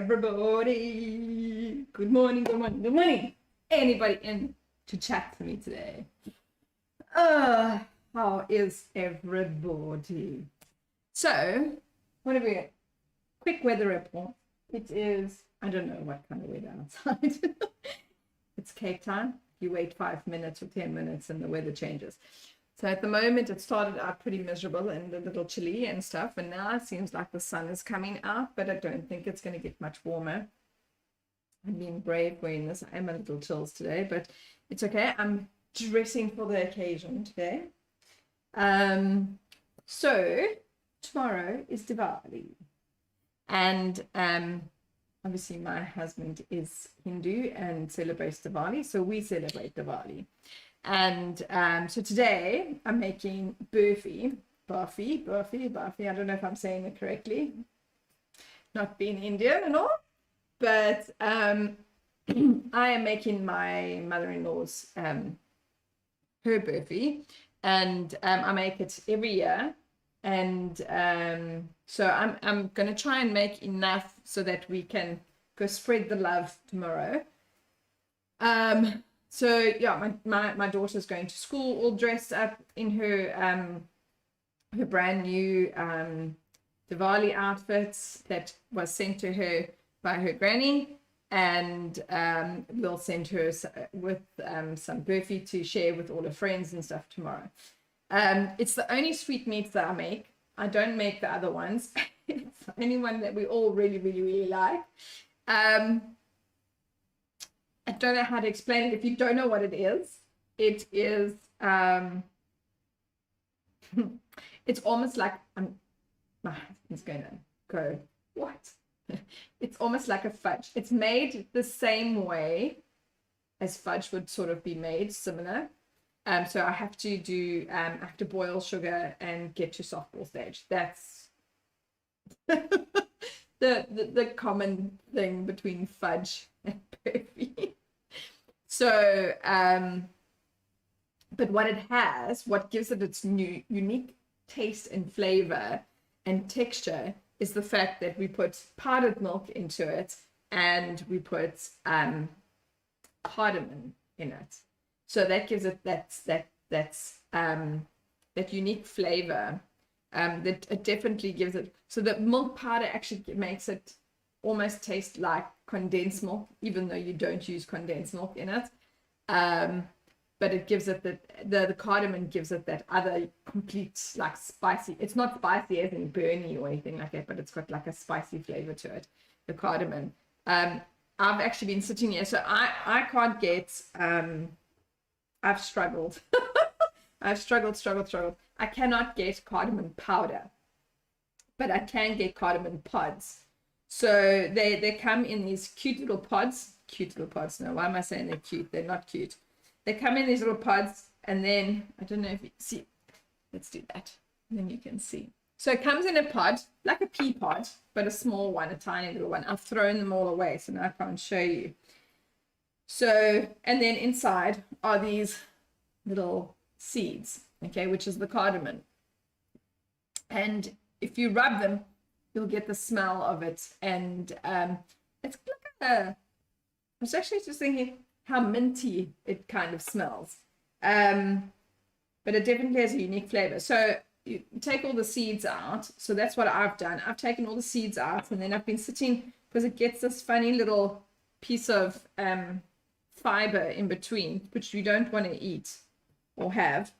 everybody. Good morning, good morning, good morning. Anybody in to chat to me today? How is everybody? So, what have we got? Quick weather report. It is, I don't know what kind of weather outside. It's Cape Town. You wait 5 minutes or 10 minutes and the weather changes. So at the moment, it started out pretty miserable and a little chilly and stuff. And now it seems like the sun is coming out, but I don't think it's going to get much warmer. I'm being brave wearing this. I am a little chills today, but it's okay. I'm dressing for the occasion today. So tomorrow is Diwali. And obviously my husband is Hindu and celebrates Diwali. So we celebrate Diwali. And so today I'm making Barfee. I don't know if I'm saying it correctly. Not being Indian and all, but I am making my mother-in-law's her Barfee, and I make it every year. And so I'm going to try and make enough so that we can go spread the love tomorrow. So yeah, my daughter's going to school all dressed up in her brand new Diwali outfits that was sent to her by her granny, and we'll send her with some Barfee to share with all her friends and stuff tomorrow. It's the only sweetmeats that I make. I don't make the other ones. It's the only one that we all really, really, really like. I don't know how to explain it. If you don't know what it is it's almost like my husband's going to go, what? It's almost like a fudge. It's made the same way as fudge would sort of be made, similar. So I have to do, I have to boil sugar and get to soft ball stage. That's the common thing between fudge and Barfee. So, but what gives it its unique taste and flavor and texture is the fact that we put powdered milk into it and we put cardamom in it. So that gives it that unique flavor. That it definitely gives it. So the milk powder actually makes it almost taste like condensed milk, even though you don't use condensed milk in it. But it gives it the cardamom gives it that other complete like spicy. It's not spicy as in burny or anything like that, but it's got like a spicy flavor to it. The cardamom. I've actually been sitting here, so I can't get. I've struggled. I've struggled. I cannot get cardamom powder, but I can get cardamom pods. So they come in these cute little pods. No, why am I saying they're cute? They're not cute. They come in these little pods, and then I don't know if you see. Let's do that, and then you can see. So it comes in a pod, like a pea pod, but a small one, a tiny little one. I've thrown them all away, so now I can't show you. So, and then inside are these little seeds, okay, which is the cardamom. And if you rub them, you'll get the smell of it. And it's like I was actually just thinking how minty it kind of smells. But it definitely has a unique flavor. So you take all the seeds out. So that's what I've done. I've taken all the seeds out, and then I've been sitting, because it gets this funny little piece of fiber in between, which you don't want to eat or have.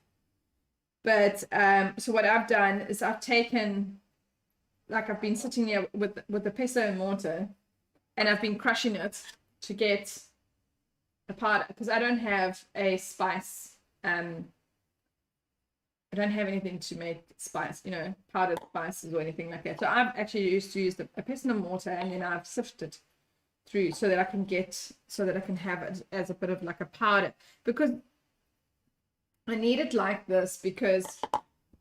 But so what I've done is I've taken, like I've been sitting here with the pesto and mortar, and I've been crushing it to get a powder, because I don't have a spice. I don't have anything to make spice, powdered spices or anything like that. So I've actually used a pestle and mortar, and then I've sifted through so that I can have it as a bit of like a powder, because I need it like this, because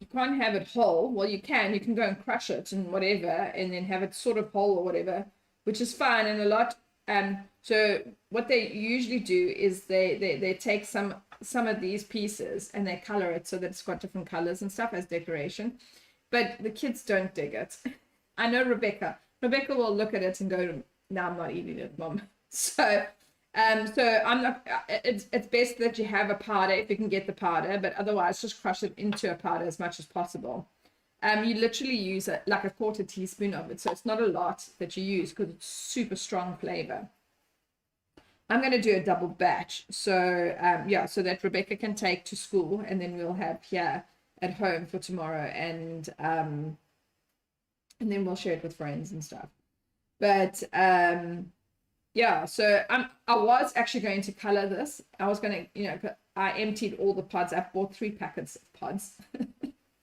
you can't have it whole. Well, you can go and crush it and whatever, and then have it sort of whole or whatever, which is fine. And a lot. So what they usually do is they take some of these pieces and they color it so that it's got different colors and stuff as decoration. But the kids don't dig it. I know Rebecca will look at it and go, no, I'm not eating it, Mom. So I'm not. It's best that you have a powder if you can get the powder, but otherwise just crush it into a powder as much as possible. You literally use like a quarter teaspoon of it, so it's not a lot that you use because it's super strong flavor. I'm going to do a double batch, so yeah, so that Rebecca can take to school, and then we'll have here at home for tomorrow, and then we'll share it with friends and stuff. But yeah, so I was actually going to color this. I was going to, I emptied all the pods. I bought 3 packets of pods.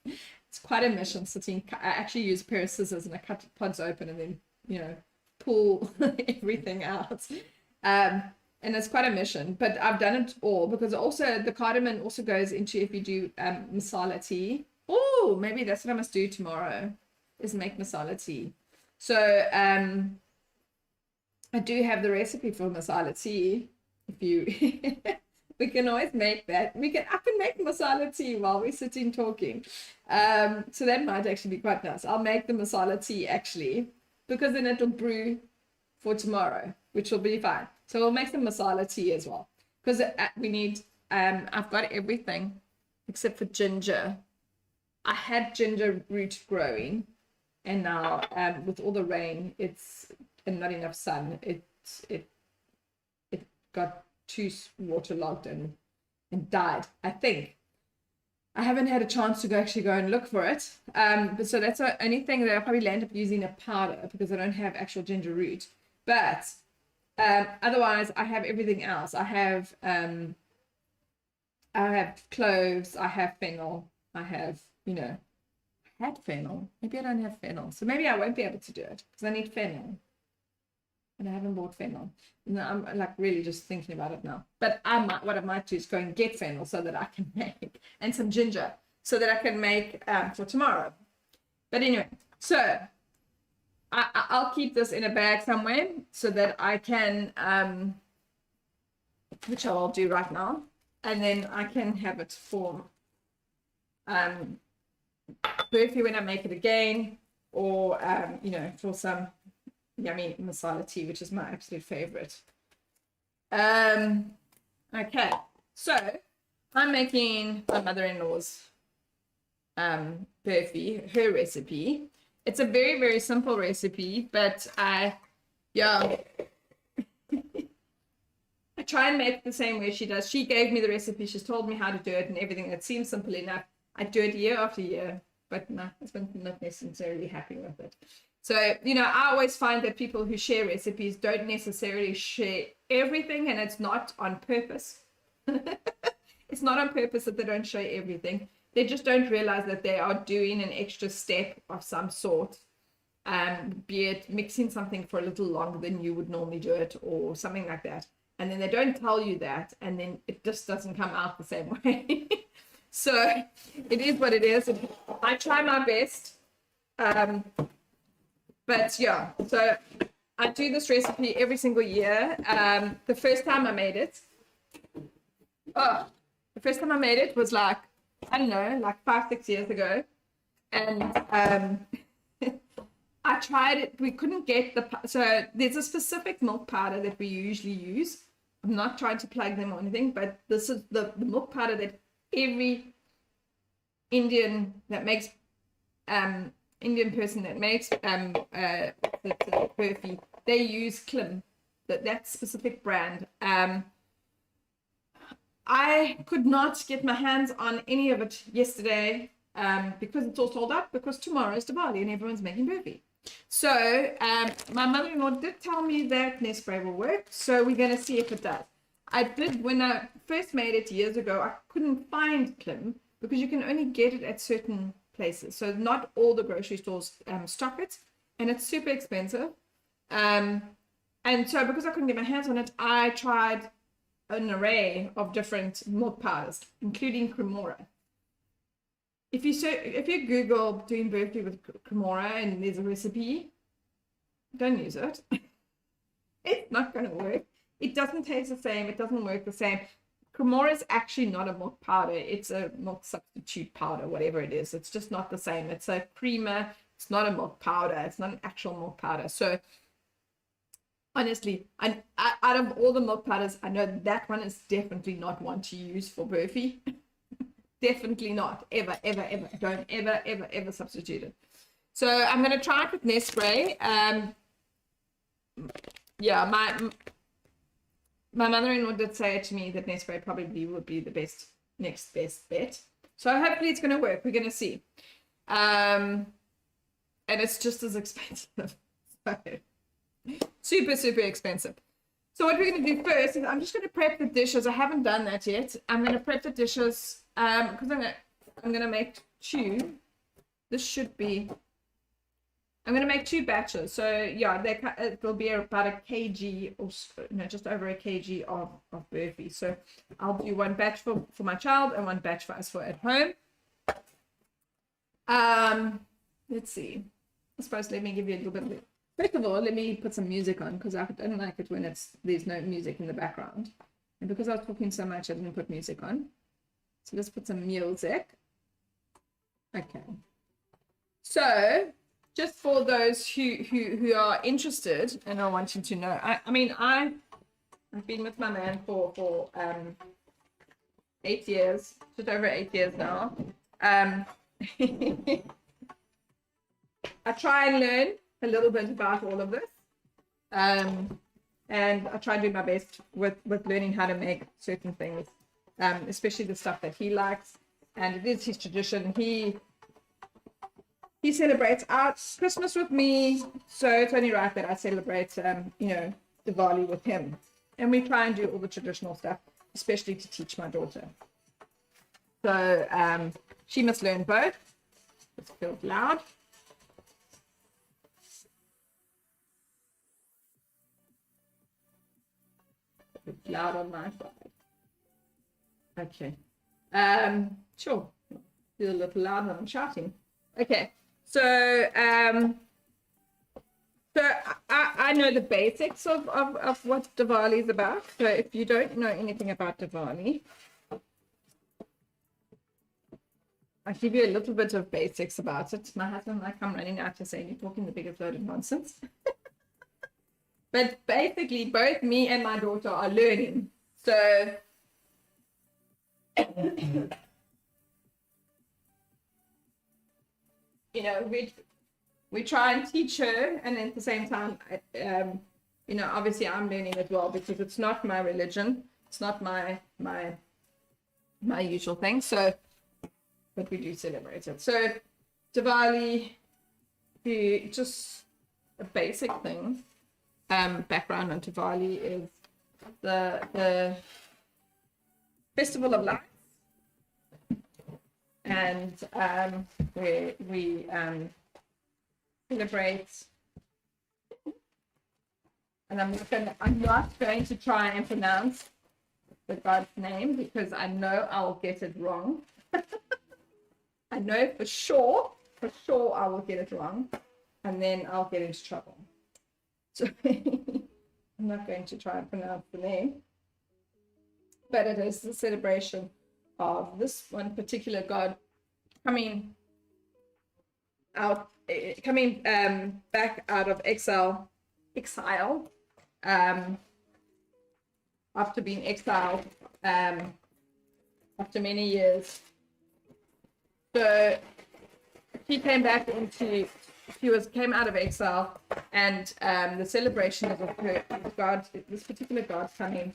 It's quite a mission sitting. I actually use a pair of scissors and I cut the pods open and then, pull everything out. And it's quite a mission, but I've done it all because also the cardamom also goes into if you do masala tea. Oh, maybe that's what I must do tomorrow is make masala tea. So I do have the recipe for masala tea. If you, we can always make that. I can make masala tea while we're sitting talking. So that might actually be quite nice. I'll make the masala tea actually, because then it'll brew for tomorrow, which will be fine. So we'll make some masala tea as well, because we need. I've got everything except for ginger. I had ginger root growing, and now with all the rain, and not enough sun, it got too waterlogged and died, I think. I haven't had a chance to actually go and look for it. But so that's the only thing that I'll probably end up using a powder because I don't have actual ginger root. But otherwise, I have everything else. I have cloves, I have fennel, I have, I had fennel. Maybe I don't have fennel. So maybe I won't be able to do it because I need fennel. And I haven't bought fennel. No, I'm like really just thinking about it now. But what I might do is go and get fennel so that I can make, and some ginger so that I can make for tomorrow. But anyway, so I'll keep this in a bag somewhere so that I can, which I'll do right now, and then I can have it for Barfee when I make it again, or for some yummy masala tea, which is my absolute favorite. Okay, so I'm making my mother-in-law's Barfee, her recipe. It's a very, very simple recipe, but I try and make it the same way she does. She gave me the recipe, she's told me how to do it and everything. It seems simple enough. I do it year after year, but my husband's not necessarily happy with it. So, I always find that people who share recipes don't necessarily share everything, and it's not on purpose. It's not on purpose that they don't share everything. They just don't realize that they are doing an extra step of some sort, be it mixing something for a little longer than you would normally do it or something like that. And then they don't tell you that, and then it just doesn't come out the same way. So it is what it is. I try my best. But yeah, so I do this recipe every single year. The first time I made it was like, I don't know, like 5-6 years ago. And I tried it. We couldn't get so there's a specific milk powder that we usually use. I'm not trying to plug them or anything, but this is the milk powder that every Indian person that makes the Barfee, they use Klim, that specific brand. I could not get my hands on any of it yesterday because it's all sold out, because tomorrow is Diwali and everyone's making Barfee. So my mother-in-law did tell me that Nespray will work, so we're going to see if it does. When I first made it years ago, I couldn't find Klim because you can only get it at certain places. So not all the grocery stores stock it, and it's super expensive. And so because I couldn't get my hands on it, I tried an array of different milk powders, including Cremora. If you Google doing Barfee with Cremora and there's a recipe, don't use it. It's not going to work. It doesn't taste the same. It doesn't work the same. Cremora is actually not a milk powder. It's a milk substitute powder, whatever it is. It's just not the same. It's a creamer. It's not a milk powder. It's not an actual milk powder. So Honestly, out of all the milk powders, I know that one is definitely not one to use for Barfee. Definitely not. Ever, ever, ever. Don't ever, ever, ever substitute it. So I'm going to try it with Nespray. Yeah, my mother-in-law did say to me that Nespray probably would be the next best bet. So hopefully it's going to work. We're going to see. And it's just as expensive. So, super, super expensive. So what we're going to do first is I'm just going to prep the dishes. I haven't done that yet. I'm going to prep the dishes because I'm going to make two. This should be. I'm going to make two batches. So yeah, it will be about a kg or no, just over a kg of Barfee. So I'll do one batch for my child and one batch for us for at home. Let's see. I suppose let me give you a little bit of it. First of all, let me put some music on because I don't like it when there's no music in the background. And because I was talking so much, I didn't put music on. So let's put some music. Okay. So just for those who are interested and are wanting to know, I mean, I've been with my man for 8 years, just over 8 years now. I try and learn a little bit about all of this. And I try to do my best with learning how to make certain things, especially the stuff that he likes. And it is his tradition. He celebrates Christmas with me, so it's only right that I celebrate, Diwali with him. And we try and do all the traditional stuff, especially to teach my daughter. So she must learn both. It feels loud. It's loud on my side. Okay. Sure. Feel a little loud when I'm shouting. Okay. So I know the basics of what Diwali is about. So if you don't know anything about Diwali, I'll give you a little bit of basics about it. My husband might come running out to say, you're talking the biggest load of nonsense. But basically, both me and my daughter are learning. So we try and teach her, and at the same time, obviously I'm learning as well because it's not my religion, it's not my usual thing. So, but we do celebrate it. So, Diwali, just a basic thing. Background on Diwali is the Festival of Lights, and where we celebrate. And I'm not going to try and pronounce the god's name because I know I'll get it wrong. I know for sure I will get it wrong, and then I'll get into trouble. So I'm not going to try and pronounce the name, but it is the celebration of this one particular god coming back out of exile after being exiled after many years. So he came out of exile, and the celebration of this particular god coming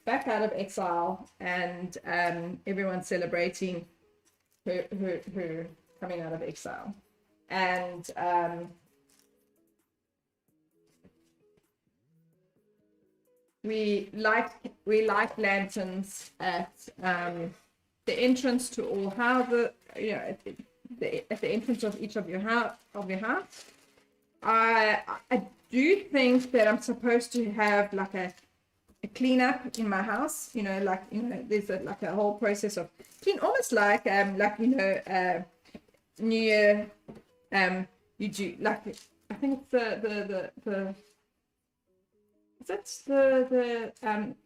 back out of exile, and everyone's celebrating her coming out of exile. And we light lanterns at the entrance to all houses, at the entrance of each of your house. I do think that I'm supposed to have like a cleanup in my house. There's a whole process of clean, almost like New Year. You do I think it's the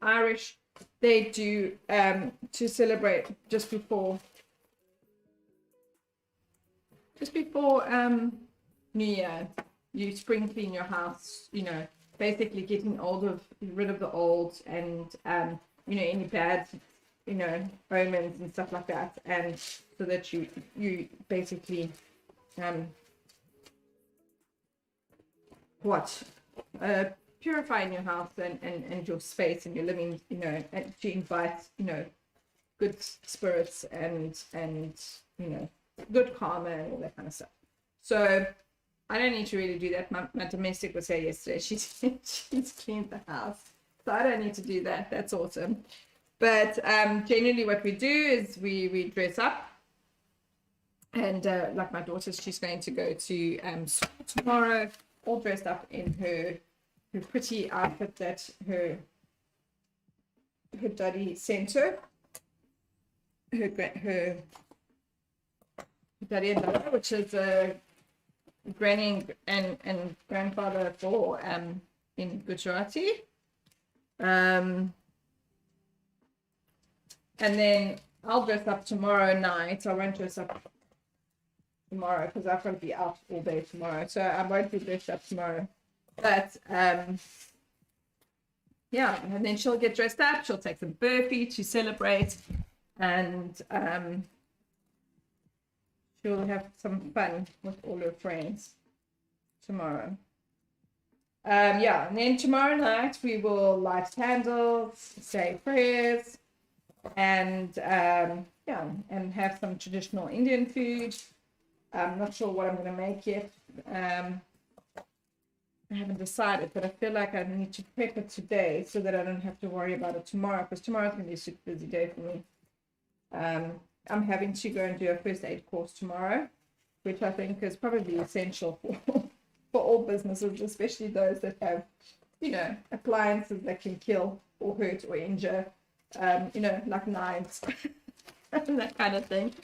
Irish. They do to celebrate just before New Year. You spring clean your house, basically getting rid of the old and any bad omens and stuff like that, and so that you basically purifying your house and your space and your living, and to invite good spirits and good karma and all that kind of stuff. So I don't need to really do that. My domestic was here yesterday. She's cleaned the house, so I don't need to do that. That's awesome. But generally what we do is we dress up, and like my daughter, she's going to go to school tomorrow, all dressed up in her pretty outfit that her daddy sent her. Her daddy and daughter, which is a granny and grandfather for in Gujarati. And then I'll dress up tomorrow night. I won't dress up tomorrow because I've got to be out all day tomorrow, so I won't be dressed up tomorrow. But yeah, and then she'll get dressed up. She'll take some Barfee to celebrate, and she'll have some fun with all her friends tomorrow. Yeah, and then tomorrow night we will light candles, say prayers, and yeah, and have some traditional Indian food. I'm not sure what I'm going to make yet. I haven't decided, but I feel like I need to prep it today so that I don't have to worry about it tomorrow, because tomorrow's going to be a super busy day for me. I'm having to go and do a first aid course tomorrow, which I think is probably essential for all businesses, especially those that have, appliances that can kill or hurt or injure, like knives and that kind of thing.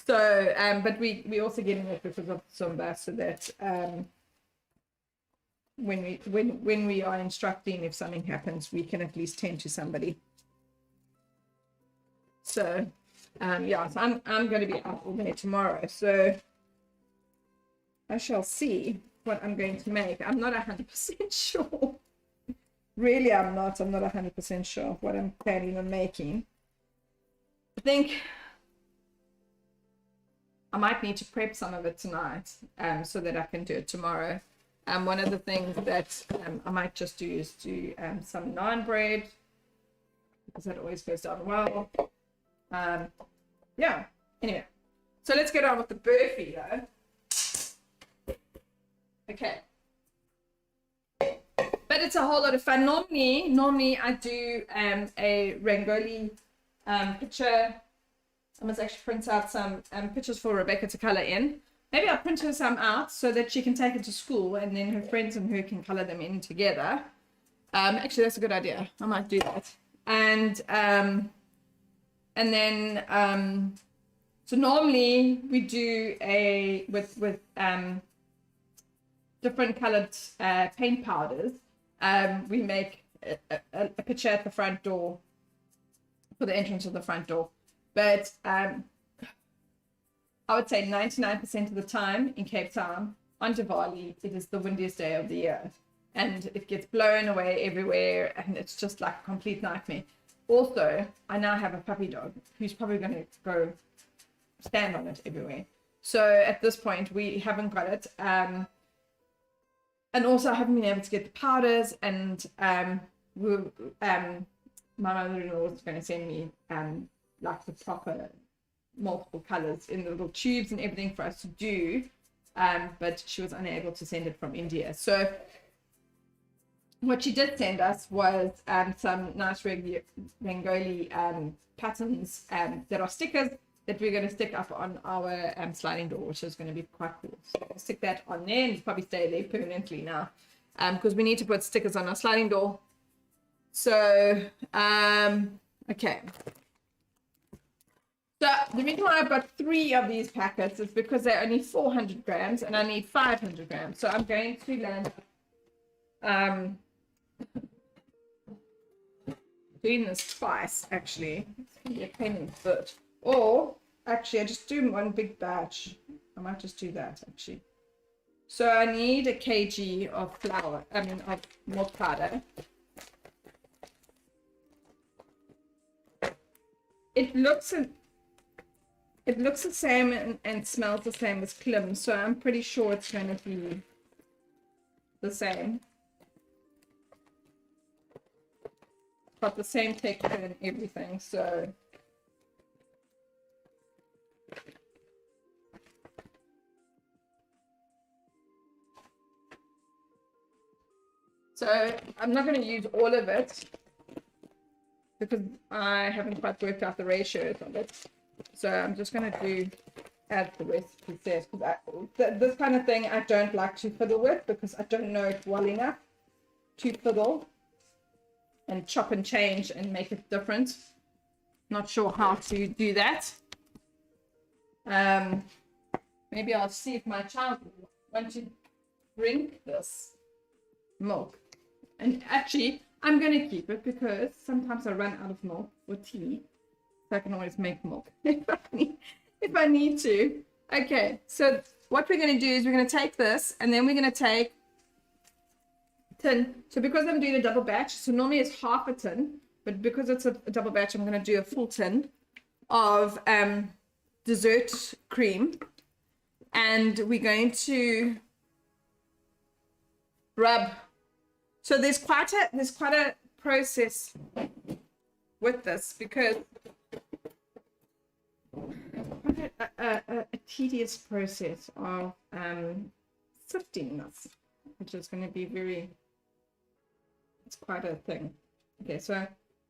So, but we also get in it because of Zumba, so that when we are instructing, if something happens, we can at least tend to somebody. So, yeah, so I'm going to be out all day tomorrow, so I shall see what I'm going to make. I'm not 100% sure. Really, I'm not 100% sure of what I'm planning on making. I think I might need to prep some of it tonight, so that I can do it tomorrow. One of the things that I might just do is do some naan bread, because that always goes down well. Yeah, anyway, so let's get on with the Barfee though. Okay, but it's a whole lot of fun. Normally I do a Rangoli picture. I must actually print out some pictures for Rebecca to color in. Maybe I'll print her some out so that she can take it to school, and then her friends and her can color them in together. Actually, that's a good idea. I might do that. And then so normally we do with different colored paint powders. We make a picture at the front door for the entrance of the front door. But I would say 99% of the time in Cape Town on Diwali, it is the windiest day of the year, and it gets blown away everywhere, and it's just like a complete nightmare. Also, I now have a puppy dog who's probably going to go stand on it everywhere. So at this point, we haven't got it. And also, I haven't been able to get the powders, and my mother-in-law was going to send me like the proper multiple colors in the little tubes and everything for us to do, but she was unable to send it from India. So what she did send us was some nice Rangoli patterns that are stickers that we're going to stick up on our sliding door, which is going to be quite cool. So we'll stick that on there, and it'll probably stay there permanently now, because we need to put stickers on our sliding door. So okay. So the reason why I've got 3 of these packets is because they're only 400 grams and I need 500 grams. So I'm going to land doing this twice, actually. It's going to be a pain in the foot. Or actually, I just do one big batch. I might just do that, actually. So I need a kg of of milk powder. It looks the same and smells the same as Klim, so I'm pretty sure it's going to be the same. Got the same texture and everything, so I'm not going to use all of it because I haven't quite worked out the ratios of it. So I'm just going to add the recipe says, because this kind of thing I don't like to fiddle with because I don't know it well enough to fiddle and chop and change and make it different. Not sure how to do that. Maybe I'll see if my child wants to drink this milk. And actually, I'm going to keep it because sometimes I run out of milk for tea. So I can always make milk if I need to. Okay, so what we're going to do is we're going to take this and then we're going to take tin. So because I'm doing a double batch, so normally it's half a tin, but because it's a double batch, I'm going to do a full tin of dessert cream. And we're going to rub. So there's quite a process with this because a tedious process of sifting this, which is going to be it's quite a thing. Okay, so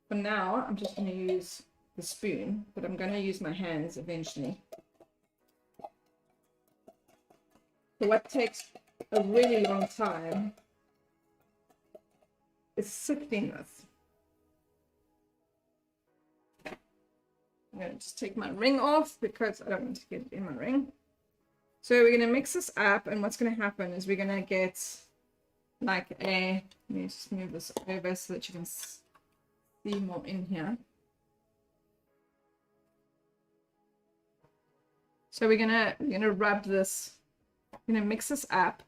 for now I'm just going to use the spoon, but I'm going to use my hands eventually. So what takes a really long time is sifting this. I'm going to just take my ring off because I don't want to get it in my ring. So we're going to mix this up, and what's going to happen is we're going to get like let me just move this over so that you can see more in here. So we're gonna rub this. We're going to mix this up,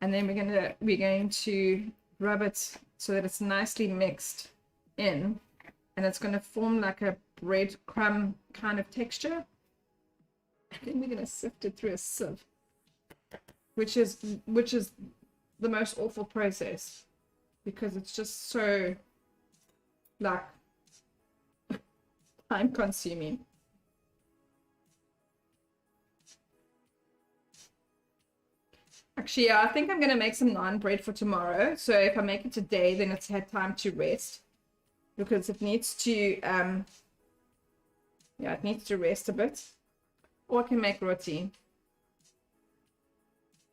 and then we're going to rub it so that it's nicely mixed in, and it's going to form like a breadcrumb kind of texture. And then we're going to sift it through a sieve, which is the most awful process because it's just so like time consuming. Actually, yeah, I think I'm going to make some naan bread for tomorrow. So if I make it today, then it's had time to rest because it needs to, it needs to rest a bit. Or I can make roti.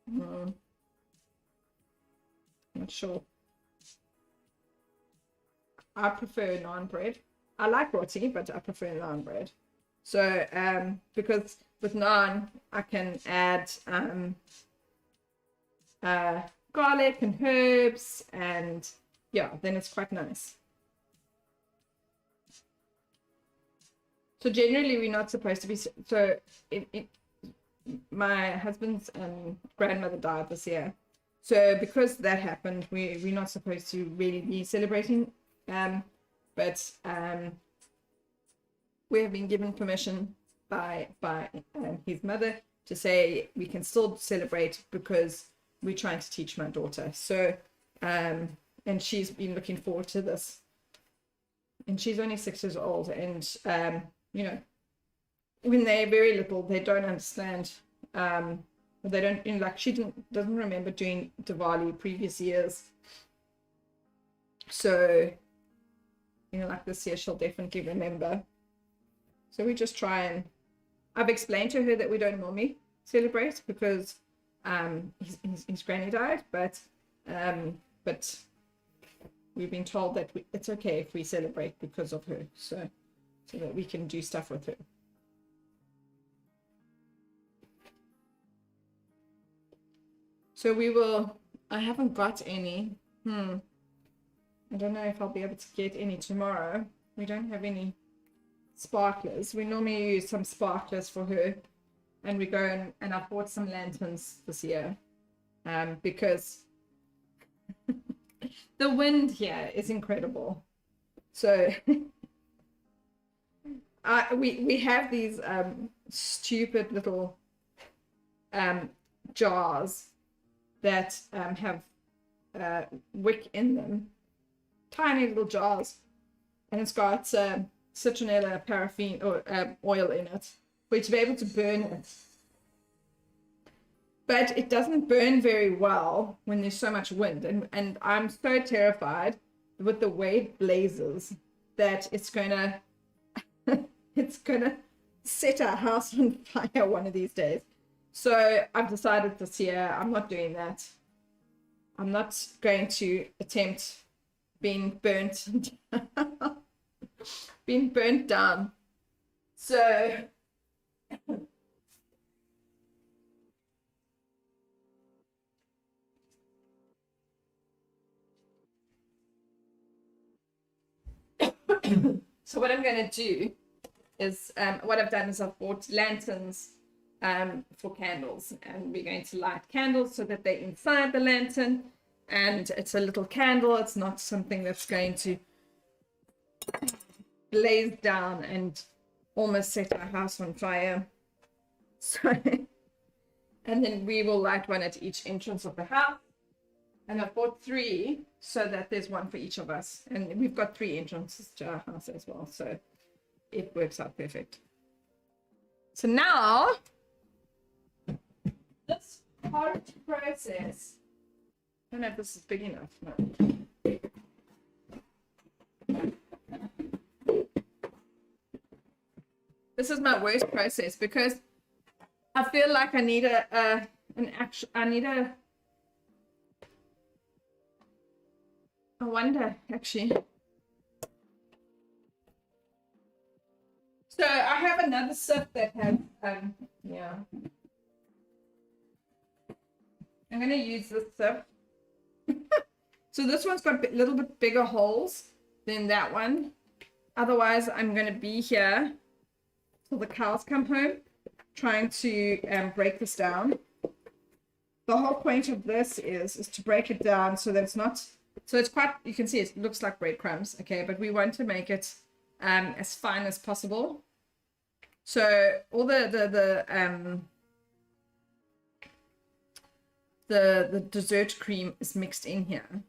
Not sure. I prefer naan bread. I like roti, but I prefer naan bread. So because with naan, I can add garlic and herbs, and yeah, then it's quite nice. So generally we're not supposed to be, so my husband's grandmother died this year, so because that happened, we're not supposed to really be celebrating, but we have been given permission by his mother to say we can still celebrate because we're trying to teach my daughter. So and she's been looking forward to this, and she's only 6 years old, and you know, when they're very little they don't understand, they don't, you know, like she doesn't remember doing Diwali previous years, so you know, like this year she'll definitely remember. So we just try, and I've explained to her that we don't normally celebrate because his granny died, but we've been told that it's okay if we celebrate because of her, so that we can do stuff with her. So we will, I haven't got any, I don't know if I'll be able to get any tomorrow. We don't have any sparklers. We normally use some sparklers for her, and we go and I bought some lanterns this year, because the wind here is incredible. So we have these stupid little jars that have wick in them, tiny little jars, and it's got citronella, paraffin, or oil in it for you to be able to burn it. But it doesn't burn very well when there's so much wind, and I'm so terrified with the way it blazes that it's gonna set our house on fire one of these days. So I've decided this year I'm not doing that. I'm not going to attempt being burnt down. So so what I'm going to do is what I've done is I've bought lanterns for candles, and we're going to light candles so that they're inside the lantern, and it's a little candle. It's not something that's going to blaze down and almost set our house on fire. So and then we will light one at each entrance of the house, and I've bought 3 so that there's one for each of us, and we've got 3 entrances to our house as well, so it works out perfect. So now this current process, I don't know if this is big enough. No. This is my worst process because I feel like I need I wonder actually. So I have another sieve that has yeah. I'm gonna use this sieve. So this one's got a little bit bigger holes than that one. Otherwise, I'm gonna be here till the cows come home, trying to break this down. The whole point of this is to break it down so that it's not. So it's quite. You can see it looks like breadcrumbs, okay? But we want to make it as fine as possible. So all the dessert cream is mixed in here,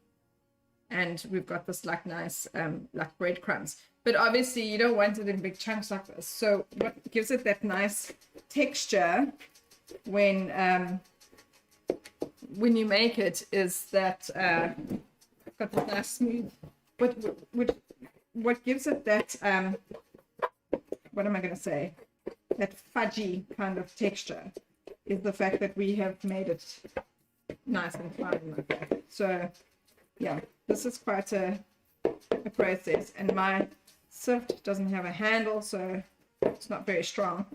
and we've got this like nice like breadcrumbs. But obviously you don't want it in big chunks like this. So what gives it that nice texture when you make it is that got this nice smooth. What gives it that what am I going to say? That fudgy kind of texture is the fact that we have made it nice and fine like that. So yeah, this is quite a process, and my sieve doesn't have a handle, so it's not very strong.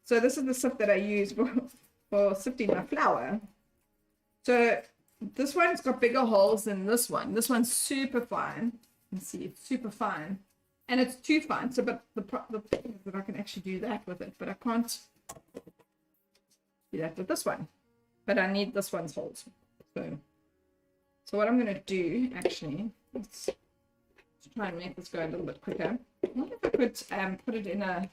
So this is the sieve that I use for sifting my flour. So this one's got bigger holes than this one. This one's super fine. You can see it's super fine, and it's too fine. So, but the thing is that I can actually do that with it, but I can't do that with this one. But I need this one's holes. So what I'm going to do actually, let's try and make this go a little bit quicker. I wonder if I could put it in a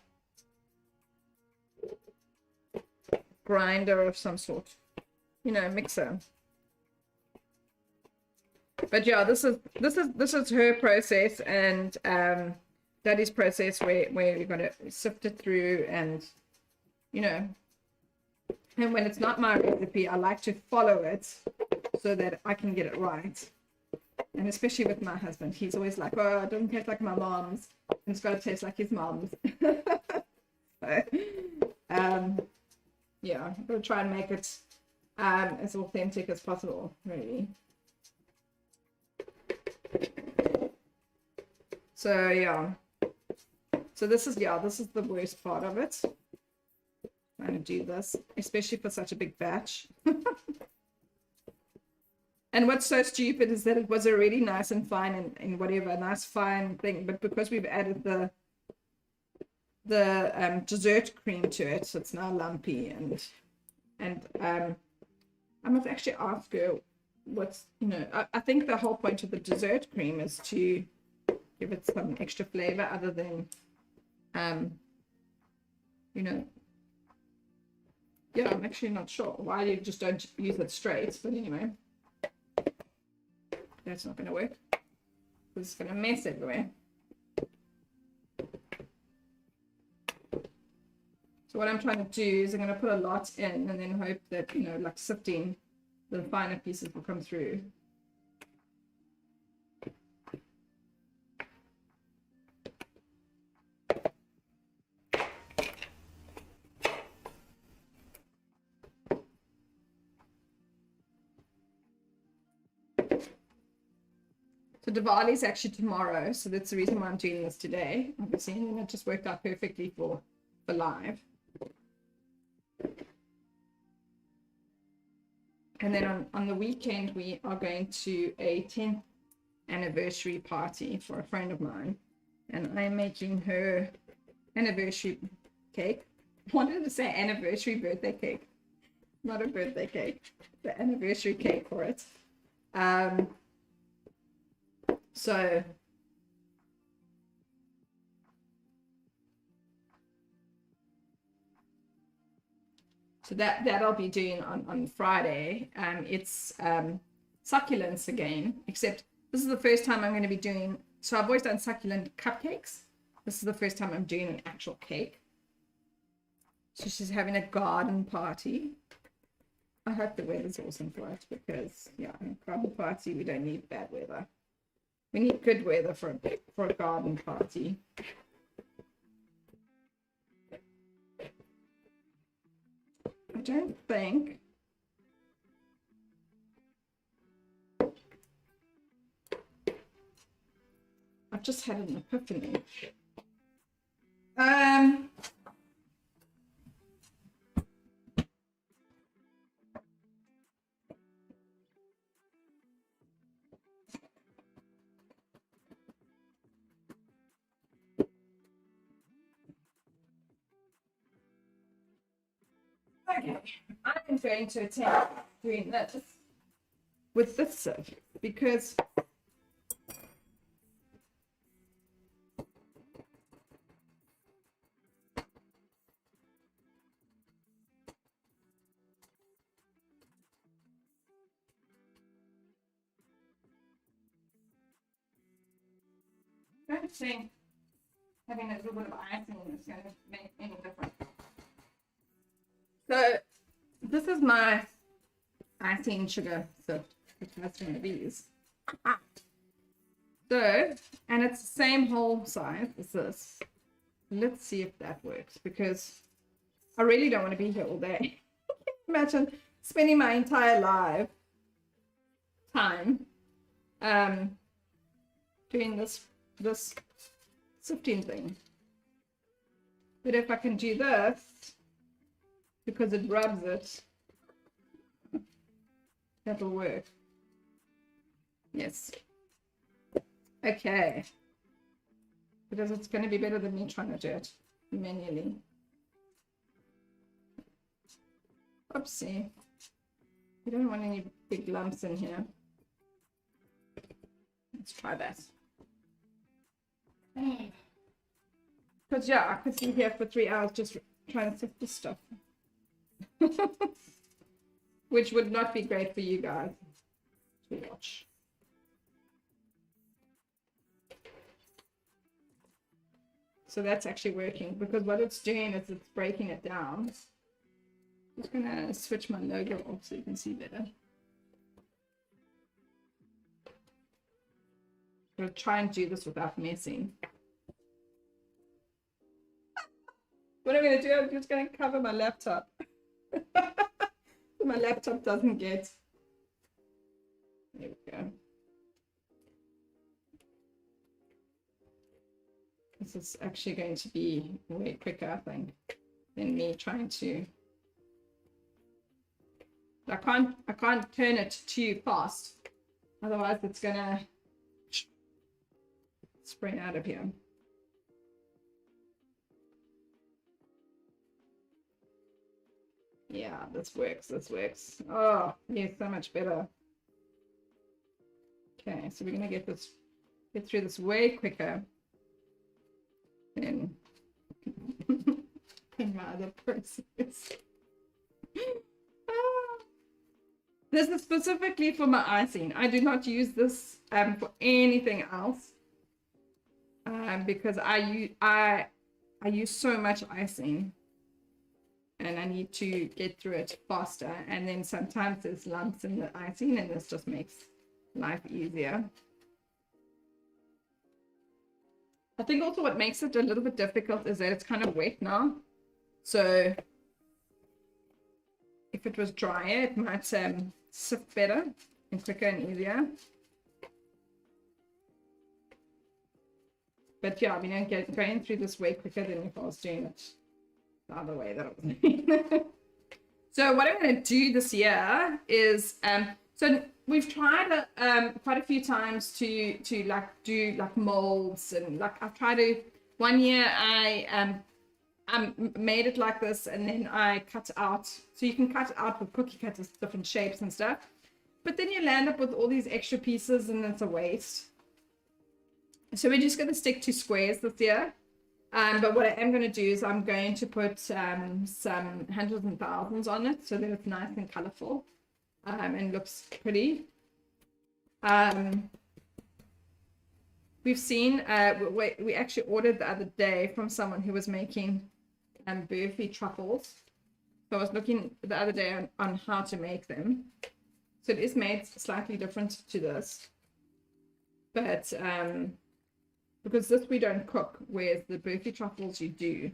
grinder of some sort, you know, mixer. But yeah, this is her process, and Daddy's process where we're going to sift it through, and you know, and when it's not my recipe, I like to follow it so that I can get it right. And especially with my husband, he's always like, oh, it doesn't taste like my mom's, and it's got to taste like his mom's. So, yeah, I'm going to try and make it as authentic as possible, really. So yeah, so this is the worst part of it. I'm going to do this, especially for such a big batch. And what's so stupid is that it was already nice and fine and whatever, a nice fine thing, but because we've added the dessert cream to it, so it's now lumpy, and I must actually ask her what's, you know, I think the whole point of the dessert cream is to give it some extra flavor other than, you know, yeah, I'm actually not sure why you just don't use it straight, but anyway, that's not going to work. It's going to mess everywhere. So what I'm trying to do is I'm going to put a lot in and then hope that, you know, like sifting the finer pieces will come through. So Diwali is actually tomorrow, so that's the reason why I'm doing this today, obviously, and then it just worked out perfectly for live. And then on the weekend, we are going to a 10th anniversary party for a friend of mine, and I'm making her anniversary cake. I wanted to say anniversary birthday cake, not a birthday cake, the anniversary cake for it. So that I'll be doing on Friday. It's succulents again, except this is the first time I'm going to be doing, so I've always done succulent cupcakes. This is the first time I'm doing an actual cake. So she's having a garden party. I hope the weather's awesome for it, because yeah, garden party, we don't need bad weather. We need good weather for a garden party. I don't think I've just had an epiphany. Okay, I'm going to attempt doing this with this sieve, because I don't think having a little bit of icing is going to make any difference. So this is my icing sugar sieve, which has one of these. So, and it's the same hole size as this. Let's see if that works, because I really don't want to be here all day. Imagine spending my entire life time doing this sifting thing. But if I can do this, because it rubs it, that'll work. Yes. Okay. Because it's going to be better than me trying to do it manually. Oopsie. You don't want any big lumps in here. Let's try that. Because yeah, I could sit here for 3 hours just trying to sift this stuff. Which would not be great for you guys to watch. So that's actually working, because what it's doing is it's breaking it down. I'm just gonna switch my logo off so you can see better. I'll try and do this without messing. What I'm gonna do, I'm just gonna cover my laptop. So my laptop doesn't get. There we go. This is actually going to be way quicker, I think, than me trying to. I can't turn it too fast, otherwise it's gonna spray out of here. Yeah, this works. This works. Oh, yeah, so much better. Okay, so we're gonna get through this way quicker than in my other process. This is specifically for my icing. I do not use this for anything else because I use so much icing and I need to get through it faster. And then sometimes there's lumps in the icing, and this just makes life easier. I think also what makes it a little bit difficult is that it's kind of wet now. So if it was drier, it might sift better and quicker and easier. But yeah, I mean, I'm going through this way quicker than if I was doing it the other way that I was doing. So what I'm going to do this year is, so we've tried quite a few times to like do like molds, and like I've tried to, one year I made it like this, and then I cut out, so you can cut out with cookie cutters, different shapes and stuff, but then you land up with all these extra pieces and it's a waste. So we're just going to stick to squares this year. But what I am going to do is I'm going to put some hundreds and thousands on it so that it's nice and colorful and looks pretty. We've seen, we actually ordered the other day from someone who was making Barfee truffles. So I was looking the other day on how to make them. So it is made slightly different to this. But because this we don't cook, whereas the Barfee truffles you do.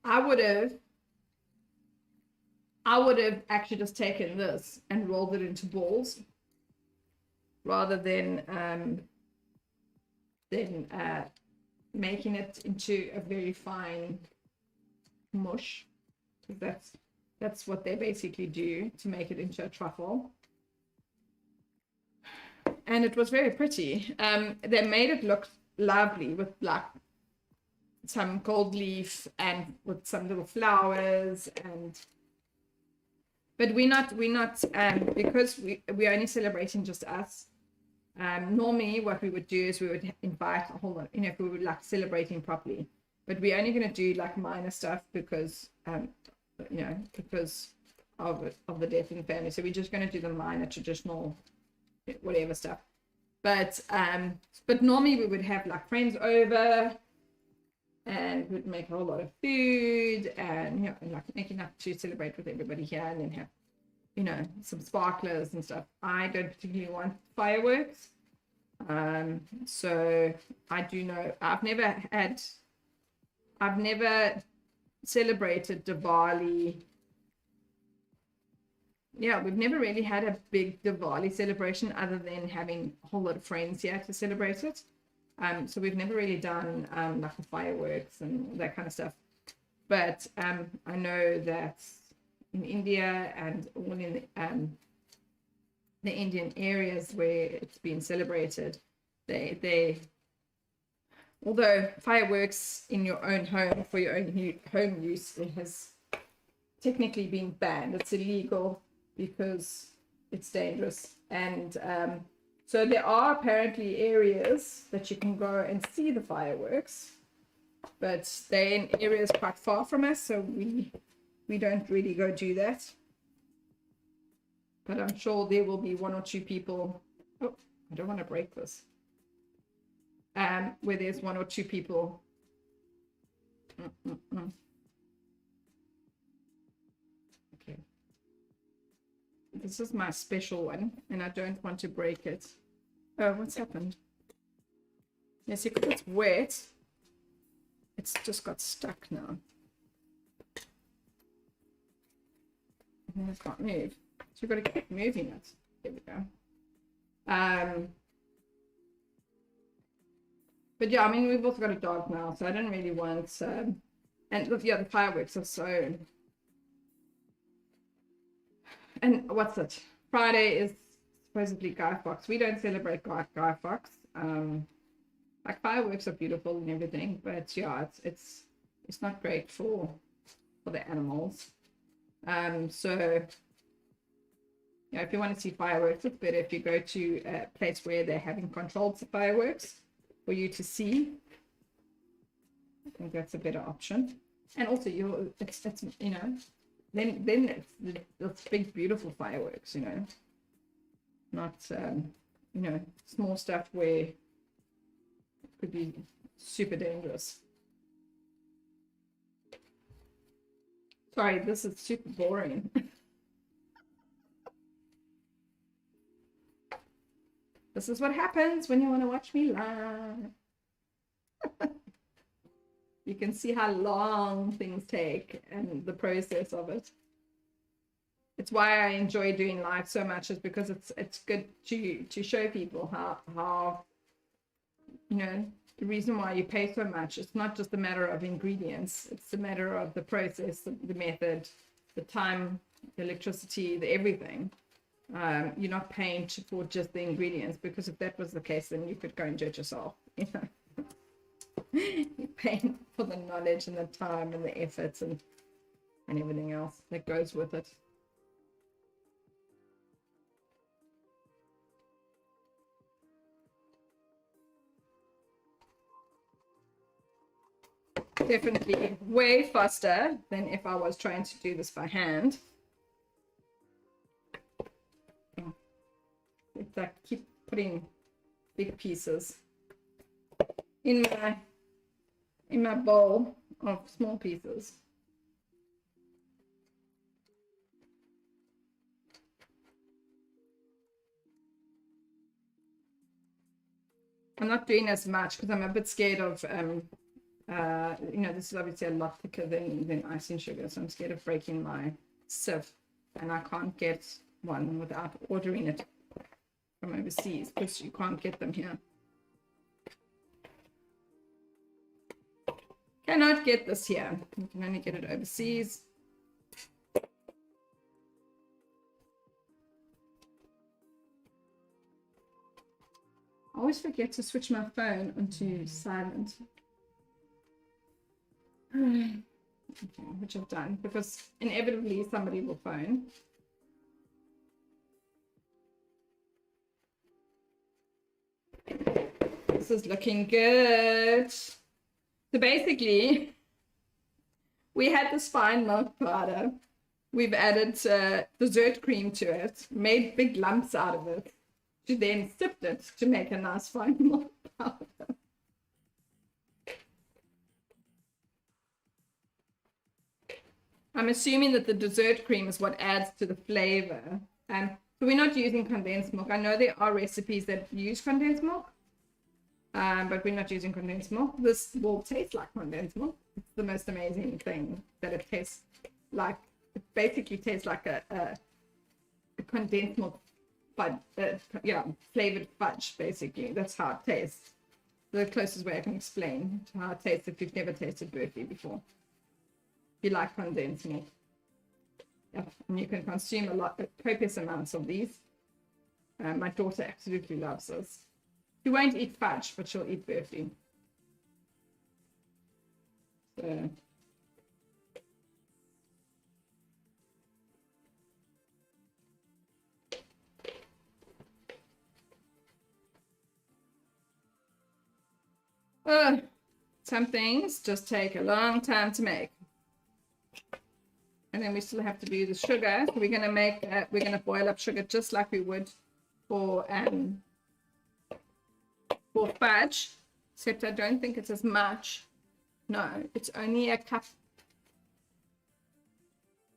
I would have actually just taken this and rolled it into balls rather than making it into a very fine mush, because that's what they basically do to make it into a truffle. And it was very pretty. They made it look lovely with like some gold leaf and with some little flowers, but we're not because we're only celebrating just us. Normally what we would do is we would invite a whole lot, if we were like celebrating properly, but we're only going to do like minor stuff because because of the death in the family. So we're just going to do the minor traditional whatever stuff, but normally we would have like friends over and we'd make a whole lot of food and like make enough to celebrate with everybody here, and then have some sparklers and stuff. I don't particularly want fireworks, so I do know I've never celebrated Diwali. Yeah, we've never really had a big Diwali celebration other than having a whole lot of friends here to celebrate it. So we've never really done like the fireworks and that kind of stuff. But I know that in India and all in the Indian areas where it's been celebrated, they although fireworks in your own home for your own home use, it has technically been banned. It's illegal because it's dangerous, and so there are apparently areas that you can go and see the fireworks, but they're in areas quite far from us, so we don't really go do that. But I'm sure there will be one or two people. Oh, I don't want to break this. Where there's one or two people. Okay. This is my special one, and I don't want to break it. Oh, what's happened? Yes, because it's wet. It's just got stuck now. And I can't move. So you've got to keep moving it. There we go. But yeah, I mean, we've also got a dog now, so I don't really want. And look, yeah, the fireworks are so. And what's it? Friday is supposedly Guy Fawkes. We don't celebrate Guy Fawkes. Like fireworks are beautiful and everything, but yeah, it's not great for for the animals. So yeah, if you want to see fireworks, it's better if you go to a place where they're having controlled fireworks for you to see. I think that's a better option. And also, it's you know, then it's big, beautiful fireworks, you know, not you know, small stuff where it could be super dangerous. Sorry, this is super boring. This is what happens when you want to watch me live. You can see how long things take and the process of it. It's why I enjoy doing live so much, is because it's good to show people how you know, the reason why you pay so much. It's not just a matter of ingredients, it's a matter of the process, the method, the time, the electricity, the everything. You're not paying for just the ingredients, because if that was the case, then you could go and judge yourself, you know. You're paying for the knowledge and the time and the efforts and everything else that goes with it. Definitely way faster than if I was trying to do this by hand. It's like keep putting big pieces in my bowl of small pieces. I'm not doing as much because I'm a bit scared of you know, this is obviously a lot thicker than icing sugar, so I'm scared of breaking my sieve, and I can't get one without ordering it from overseas, because you can't get them here. Cannot get this here. You can only get it overseas. I always forget to switch my phone onto silent. Okay, which I've done, because inevitably somebody will phone. This is looking good. So basically, we had this fine milk powder. We've added dessert cream to it, made big lumps out of it, to then sipped it to make a nice fine milk powder. I'm assuming that the dessert cream is what adds to the flavor. So we're not using condensed milk. I know there are recipes that use condensed milk, but we're not using condensed milk. This will taste like condensed milk. It's the most amazing thing that it tastes like. It basically tastes like a condensed milk fudge, yeah, flavored fudge, basically. That's how it tastes. The closest way I can explain to how it tastes if you've never tasted Barfee before. If you like condensed milk. Yeah, and you can consume a lot, copious amounts of these. My daughter absolutely loves this. She won't eat fudge, but she'll eat Barfee. So, some things just take a long time to make. And then we still have to do the sugar. So we're gonna boil up sugar just like we would for fudge, except I don't think it's as much. No, it's only a cup,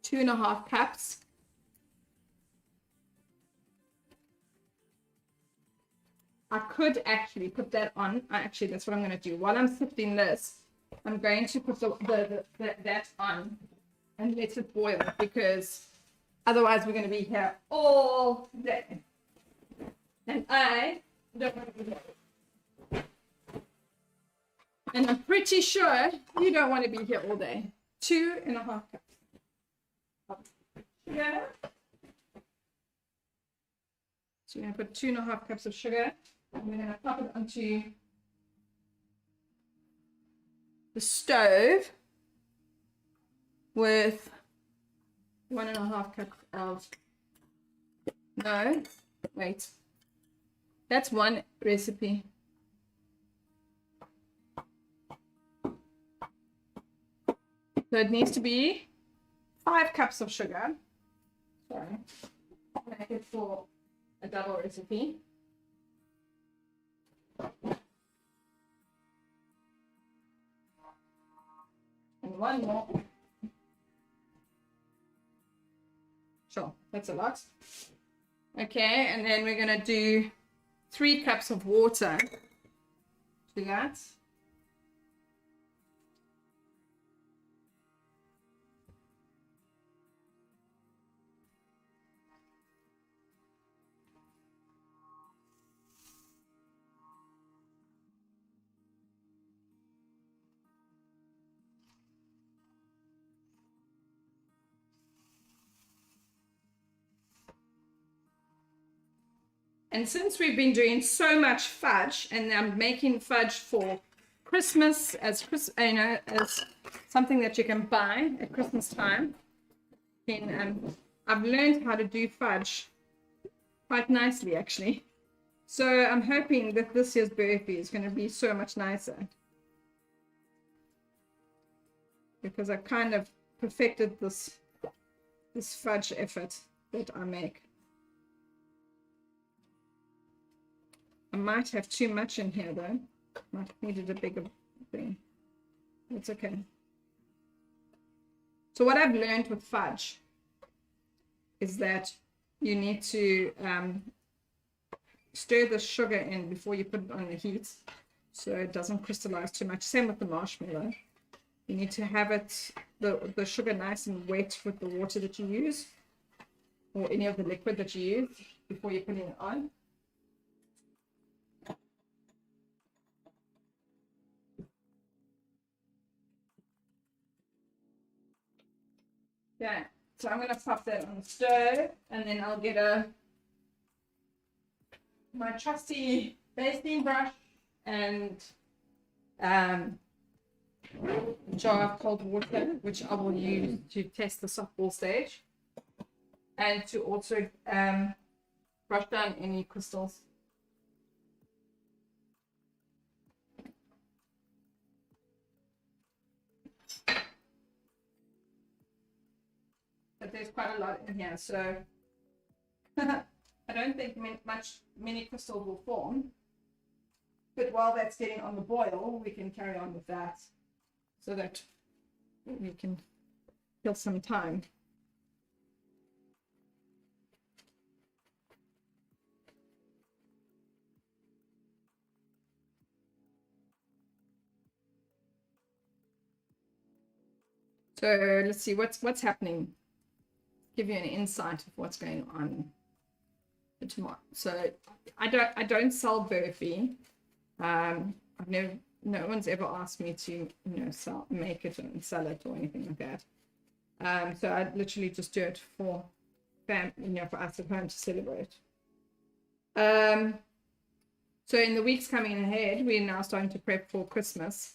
2.5 cups. I could actually put that on. Actually, that's what I'm going to do. While I'm sifting this, I'm going to put that on and let it boil, because otherwise we're going to be here all day. And I don't want to be here. And I'm pretty sure you don't want to be here all day. 2.5 cups. Yeah. So we're going to put 2.5 cups of sugar. And we're going to pop it onto the stove. with 1.5 cups of, no, wait, that's one recipe. So it needs to be 5 cups of sugar. Sorry, make it for a double recipe. And one more. Sure, that's a lot. Okay, and then we're going to do 3 cups of water to that. And since we've been doing so much fudge, and I'm making fudge for Christmas as something that you can buy at Christmas time, then I've learned how to do fudge quite nicely, actually. So I'm hoping that this year's Barfee is going to be so much nicer, because I kind of perfected this fudge effort that I make. I might have too much in here though. Might have needed a bigger thing. It's okay. So what I've learned with fudge is that you need to stir the sugar in before you put it on the heat, so it doesn't crystallize too much. Same with the marshmallow. You need to have it, the sugar nice and wet with the water that you use, or any of the liquid that you use, before you're putting it on. Okay, so I'm going to pop that on the stove, and then I'll get my trusty basting brush and jar of cold water, which I will use to test the softball stage, and to also brush down any crystals. But there's quite a lot in here, so I don't think many crystals will form. But while that's getting on the boil, we can carry on with that, so that we can kill some time. So let's see what's happening. Give you an insight of what's going on for tomorrow. So I don't sell Barfee. No one's ever asked me to make it and sell it or anything like that. So I literally just do it for for us at home to celebrate. So in the weeks coming ahead, we're now starting to prep for Christmas.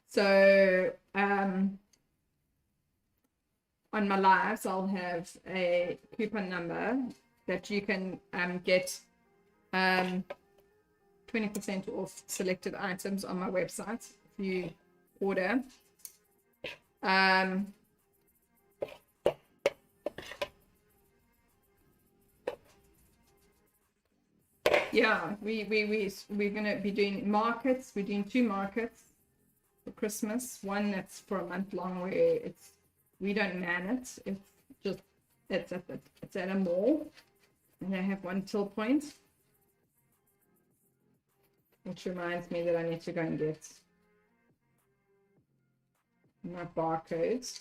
So on my lives, I'll have a coupon number that you can get 20% off selected items on my website if you order. Yeah, we're going to be doing markets. We're doing 2 markets for Christmas. One that's for a month long, where we don't man it. It's just it's at a mall, and I have one till point, which reminds me that I need to go and get my barcodes.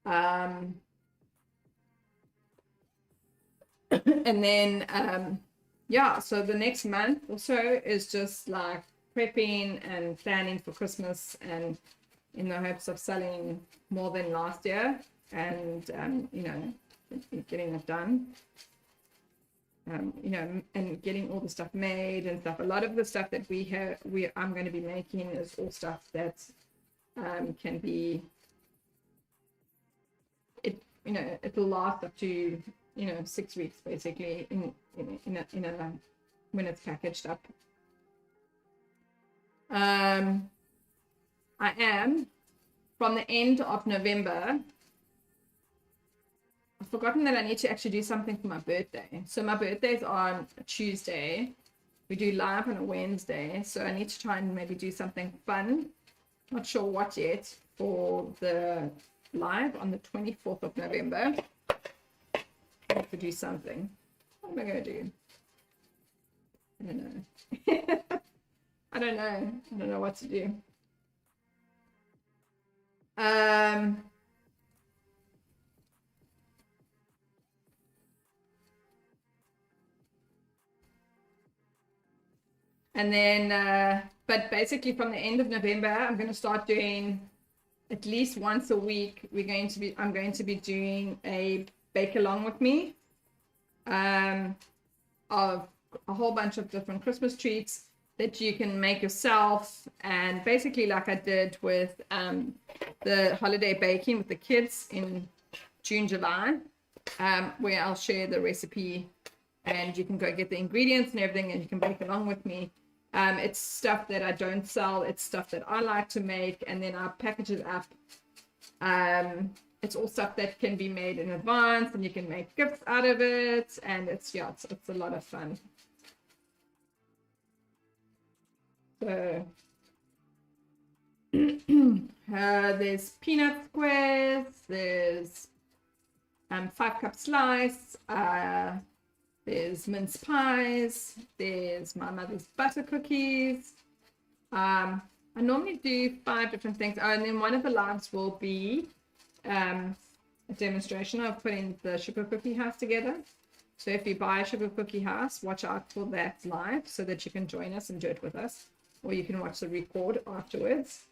And then yeah, so the next month or so is just like prepping and planning for Christmas, and in the hopes of selling more than last year, and getting it done, and getting all the stuff made and stuff. A lot of the stuff that I'm going to be making is all stuff that can be, it'll last up to 6 weeks basically in a when it's packaged up. I am from the end of November. I've forgotten that I need to actually do something for my birthday. So my birthday is on a Tuesday. We do live on a Wednesday. So I need to try and maybe do something fun. Not sure what yet for the live on the 24th of November. I have to do something. What am I going to do? I don't know. I don't know what to do. And then, but basically from the end of November, I'm going to start doing at least once a week. I'm going to be doing a bake along with me of a whole bunch of different Christmas treats that you can make yourself. And basically like I did with the holiday baking with the kids in June, July, where I'll share the recipe and you can go get the ingredients and everything and you can bake along with me. It's stuff that I don't sell. It's stuff that I like to make, and then I package it up. It's all stuff that can be made in advance, and you can make gifts out of it, and it's a lot of fun. So there's peanut squares. There's 5-cup slice. There's mince pies. There's my mother's butter cookies. I normally do 5 different things. Oh, and then one of the lives will be a demonstration of putting the sugar cookie house together. So if you buy a sugar cookie house, watch out for that live so that you can join us and do it with us. Or you can watch the record afterwards.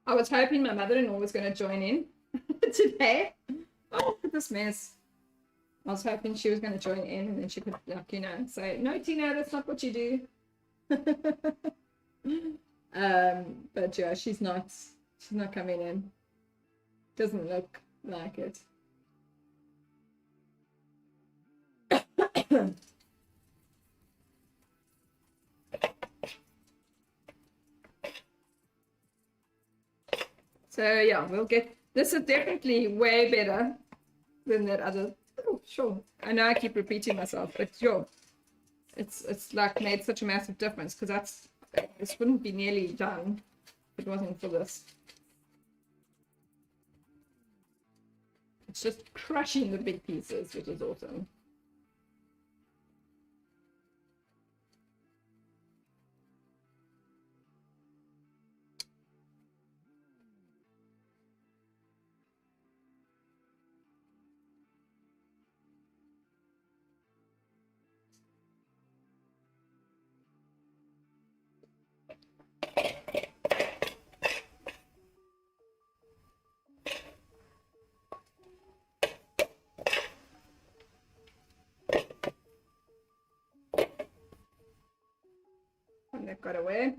I was hoping my mother-in-law was going to join in today. Oh, look at this mess. I was hoping she was going to join in and then she could, say, no, Tina, that's not what you do. But yeah, she's not coming in. Doesn't look like it. So yeah, we'll get, this is definitely way better than that other. Oh, sure. I know I keep repeating myself, but sure. It's like made such a massive difference because this wouldn't be nearly done if it wasn't for this. It's just crushing the big pieces, which is awesome. And that got away.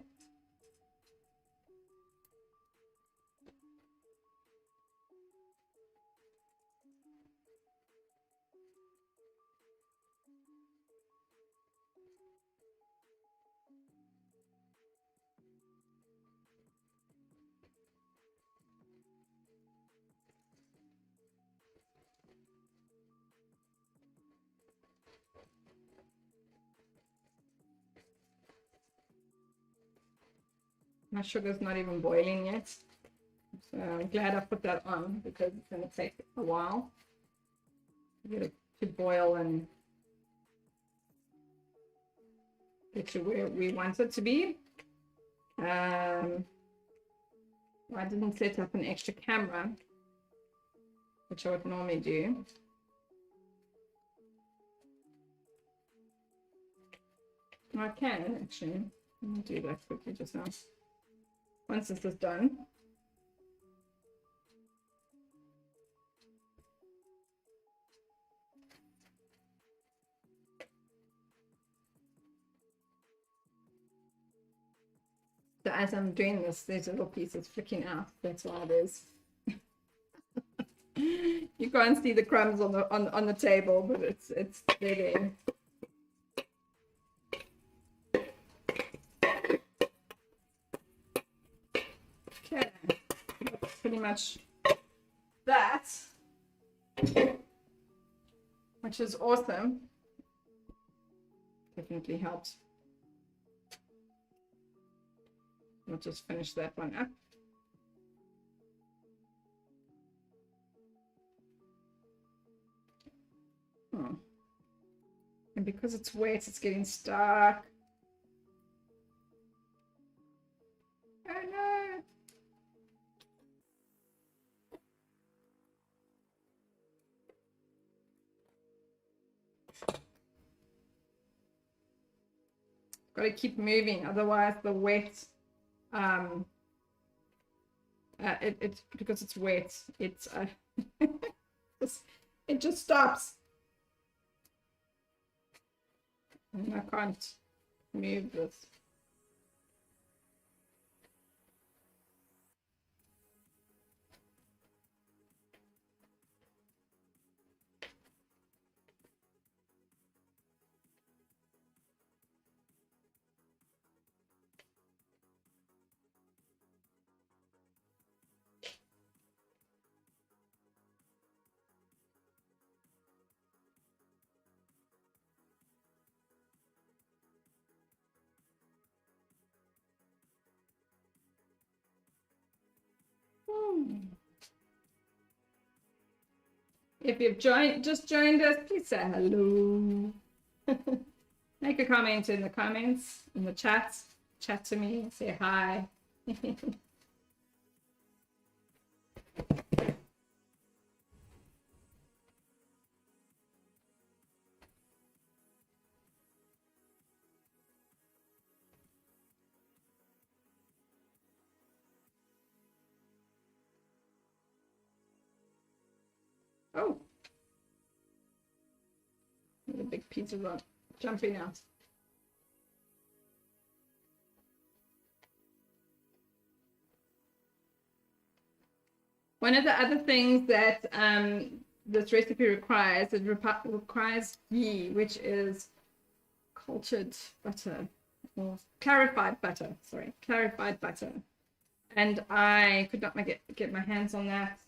My sugar's not even boiling yet. So I'm glad I put that on because it's going to take a while to get it to boil and get to where we want it to be. I didn't set up an extra camera, which I would normally do. I can actually. Let me do that quickly just now. Once this is done. So as I'm doing this, there's little pieces flicking out. That's why it is. You can't see the crumbs on the table, but it's there. Okay, that's pretty much that, which is awesome. Definitely helps. We'll just finish that one up. And because it's wet, it's getting stuck. Oh no! Got to keep moving, otherwise the wet, it's because it's wet, it's it just stops, and I can't move this. If you've just joined us, please say hello. Make a comment in the comments, in the chat. Chat to me, say hi. Oh, the big pieces are jumping out. One of the other things that this recipe requires, it requires ghee, which is cultured butter, or clarified butter, sorry, clarified butter. And I could not get my hands on that.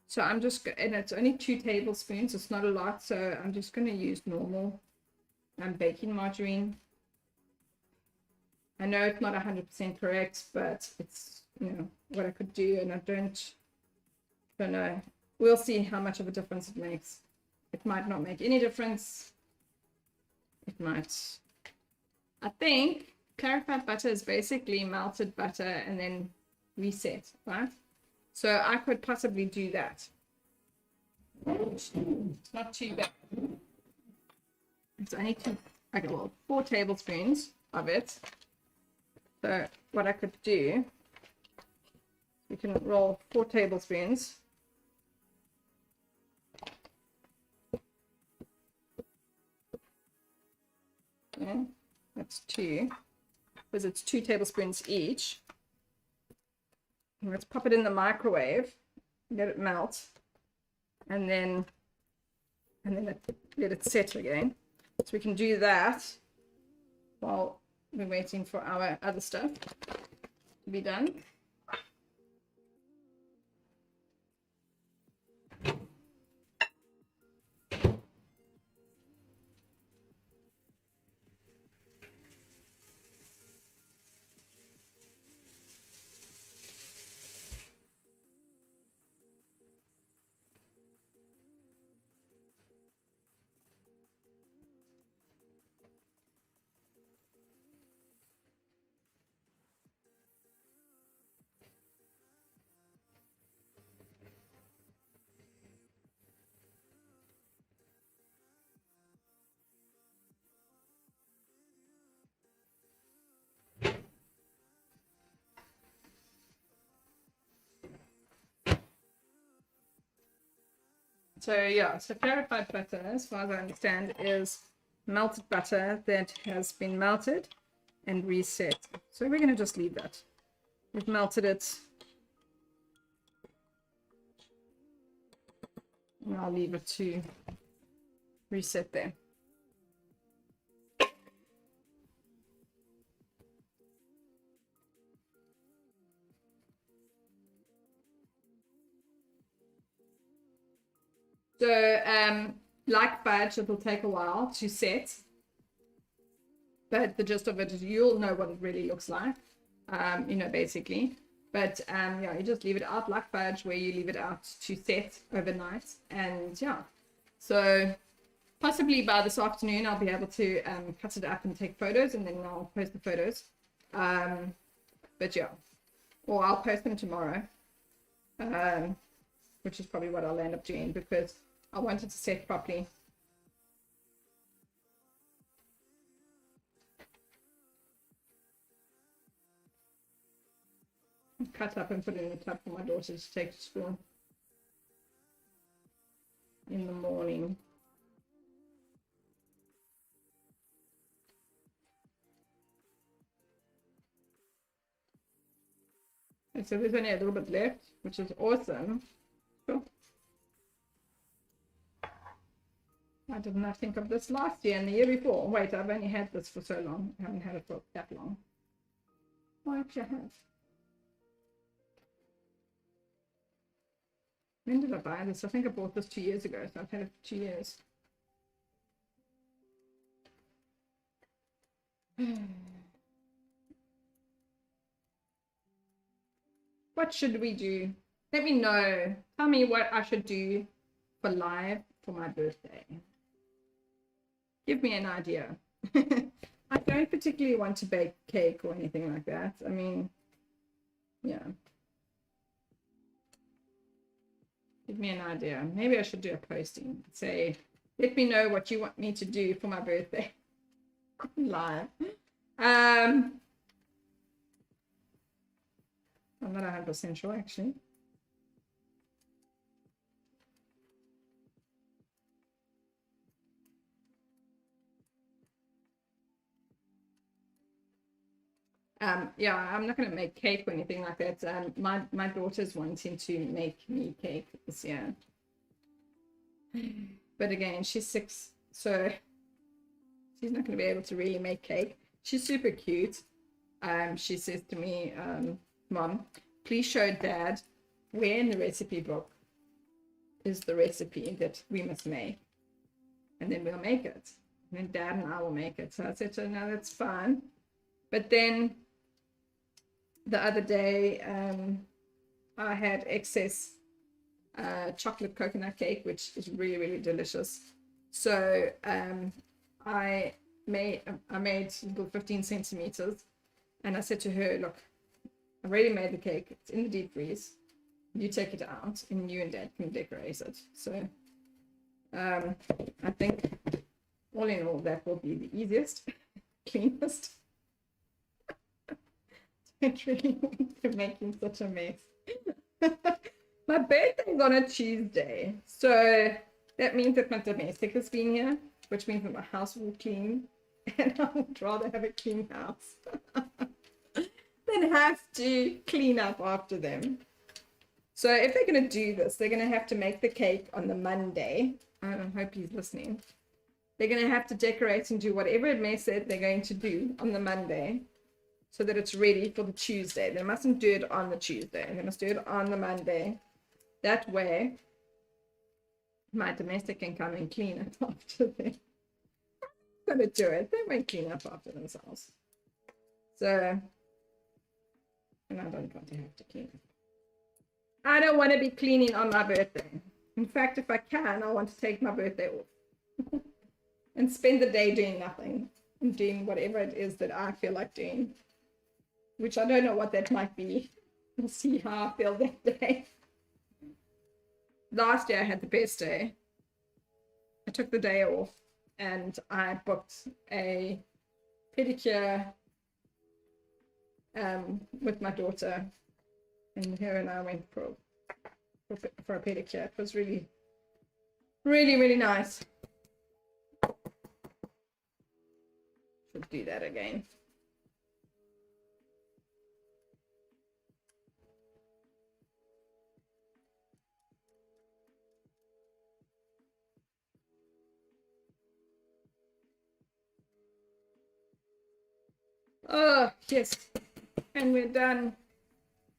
So I'm just, and it's only 2 tablespoons, it's not a lot, so I'm just going to use normal baking margarine. I know it's not 100% correct, but it's, you know, what I could do, and I don't know. We'll see how much of a difference it makes. It might not make any difference. It might. I think clarified butter is basically melted butter and then reset, right? So I could possibly do that. It's not too bad. It's only 4 tablespoons of it. So what I could do, you can roll 4 tablespoons. Okay, that's 2, because it's 2 tablespoons each. Let's pop it in the microwave, let it melt, and then let it set again. So we can do that while we're waiting for our other stuff to be done. So yeah, so clarified butter, as far as I understand, is melted butter that has been melted and reset. So we're going to just leave that. We've melted it. And I'll leave it to reset there. So, like fudge, it will take a while to set. But the gist of it is you'll know what it really looks like, basically. But yeah, you just leave it out like fudge, where you leave it out to set overnight. And yeah, so possibly by this afternoon, I'll be able to cut it up and take photos, and then I'll post the photos. But yeah, or I'll post them tomorrow, which is probably what I'll end up doing, because I wanted to set properly. Cut up and put it in the tub for my daughter to take to school in the morning. And so there's only a little bit left, which is awesome. Cool. I did not think of this last year and the year before. Wait, I've only had this for so long. I haven't had it for that long. Why actually I have? When did I buy this? I think I bought this 2 years ago, so I've had it for 2 years. What should we do? Let me know. Tell me what I should do for live for my birthday. Give me an idea. I don't particularly want to bake cake or anything like that. I mean, yeah. Give me an idea. Maybe I should do a posting. Say, let me know what you want me to do for my birthday. Live. I'm not 100% sure, actually. Yeah, I'm not going to make cake or anything like that. My daughter's wanting to make me cake this year. But again, she's 6, so she's not going to be able to really make cake. She's super cute. She says to me, Mom, please show Dad where in the recipe book is the recipe that we must make. And then we'll make it. And then Dad and I will make it. So I said to her, no, that's fine. But then the other day, I had excess chocolate coconut cake, which is really, really delicious. So I made little 15 centimeters, and I said to her, look, I've already made the cake. It's in the deep freeze. You take it out, and you and Dad can decorate it. So I think all in all, that will be the easiest, cleanest. Don't really want to make him such a mess. My birthday's on a Tuesday, so that means that my domestic has been here, which means that my house will be clean, and I would rather have a clean house than have to clean up after them. So if they're going to do this, they're going to have to make the cake on the Monday. I hope he's listening. They're going to have to decorate and do whatever mess that they're going to do on the Monday, so that it's ready for the Tuesday. They mustn't do it on the Tuesday. They must do it on the Monday. That way, my domestic can come and clean it after them. I'm going to do it. They won't clean up after themselves. So, and I don't want to have to clean up. I don't want to be cleaning on my birthday. In fact, if I can, I want to take my birthday off and spend the day doing nothing and doing whatever it is that I feel like doing. Which I don't know what that might be. We'll see how I feel that day. Last year I had the best day. I took the day off and I booked a pedicure with my daughter, and her and I went for a pedicure. It was really, really, really nice. Should do that again. Oh, yes. And we're done.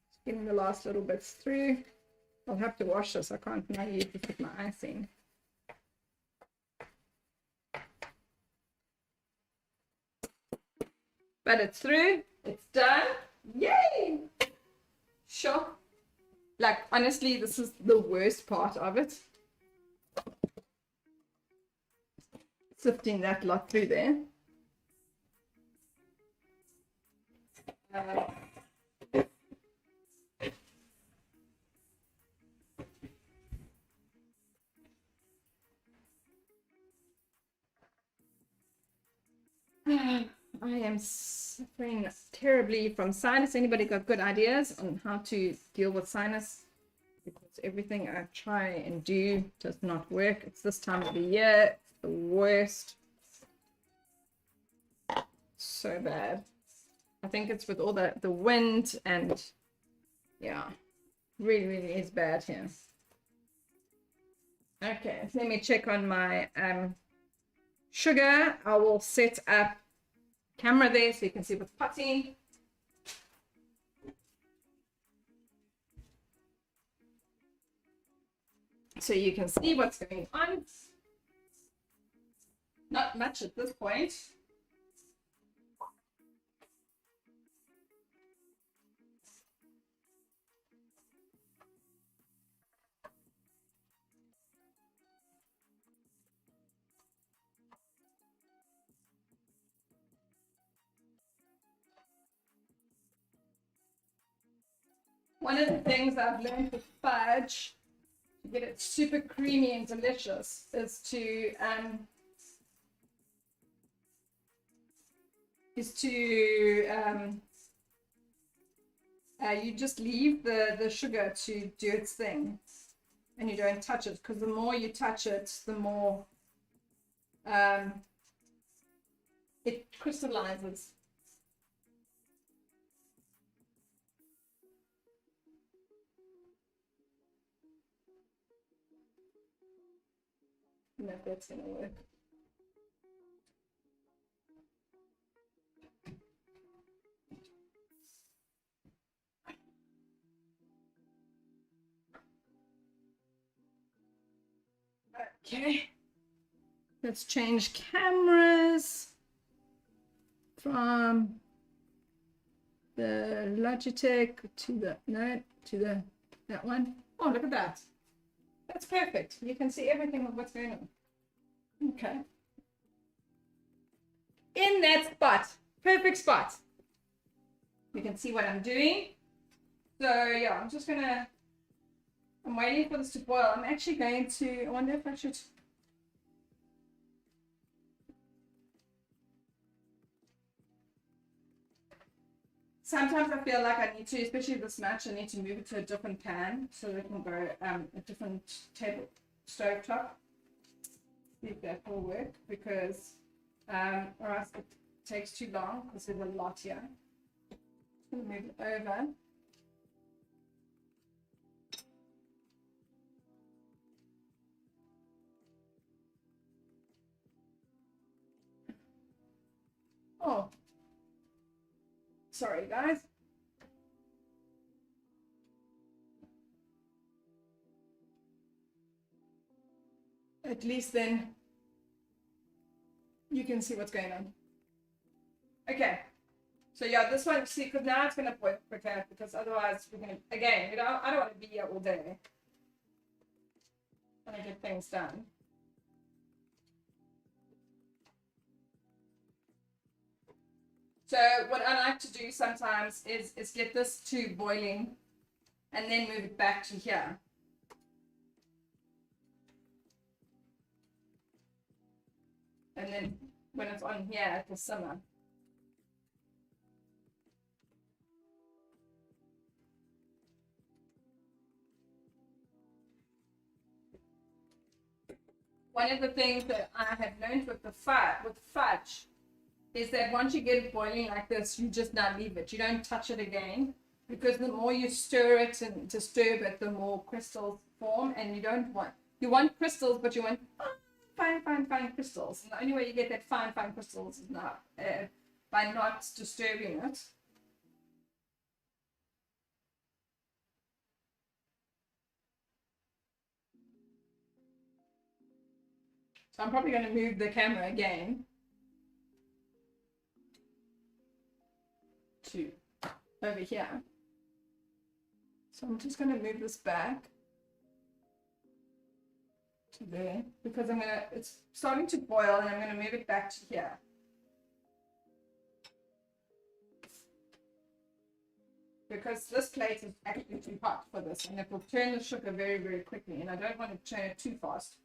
Just getting the last little bits through. I'll have to wash this. I can't now use this with my icing. But it's through. It's done. Yay! Sure. Like, honestly, this is the worst part of it. Sifting that lot through there. I am suffering terribly from sinus. Anybody got good ideas on how to deal with sinus? Because everything I try and do does not work. It's this time of the year. It's the worst. So bad. I think it's with all the wind and yeah, really, really is bad here. Okay, so let me check on my sugar. I will set up camera there so you can see what's potting. So you can see what's going on. Not much at this point. One of the things I've learned with fudge to get it super creamy and delicious is to you just leave the sugar to do its thing, and you don't touch it, because the more you touch it, the more it crystallizes. I don't know if that's gonna work. Okay, let's change cameras from the Logitech to that one. Oh, look at that. That's perfect. You can see everything of what's going on. Okay. In that spot, perfect spot. You can see what I'm doing. So yeah, I'm waiting for this to boil. I'm actually going to, I wonder if I should. Sometimes I feel like I need to, especially this much, I need to move it to a different pan so it can go a different stove top. See if that will work, because or else it takes too long because there's a lot here. Just gonna move it over. Oh, sorry guys. At least then you can see what's going on. Okay, so yeah, this one, see, because now it's going to boil quicker, because otherwise we're going to, again, you know, I don't want to be here all day. I want to get things done. So what I like to do sometimes is get this to boiling and then move it back to here. And then when it's on here, it will simmer. One of the things that I have learned with fudge is that once you get it boiling like this, you just not leave it. You don't touch it again, because the more you stir it and disturb it, the more crystals form, and you want crystals, but you want fine crystals. And the only way you get that fine crystals is not by not disturbing it. So I'm probably going to move the camera again to over here. So I'm just going to move this back to there because it's starting to boil and I'm going to move it back to here. Because this plate is actually too hot for this and it will turn the sugar very, very quickly. And I don't want to turn it too fast.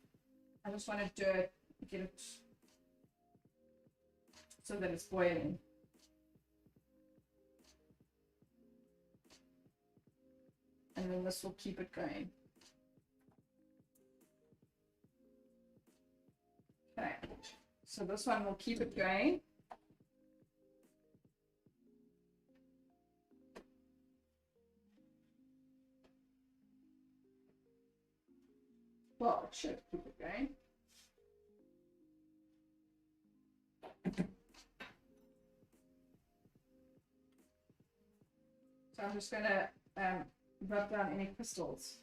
I just want to get it so that it's boiling. And then this will keep it going. Okay, so this one will keep it going. Well, it should keep it going. So I'm just going to rub down any crystals.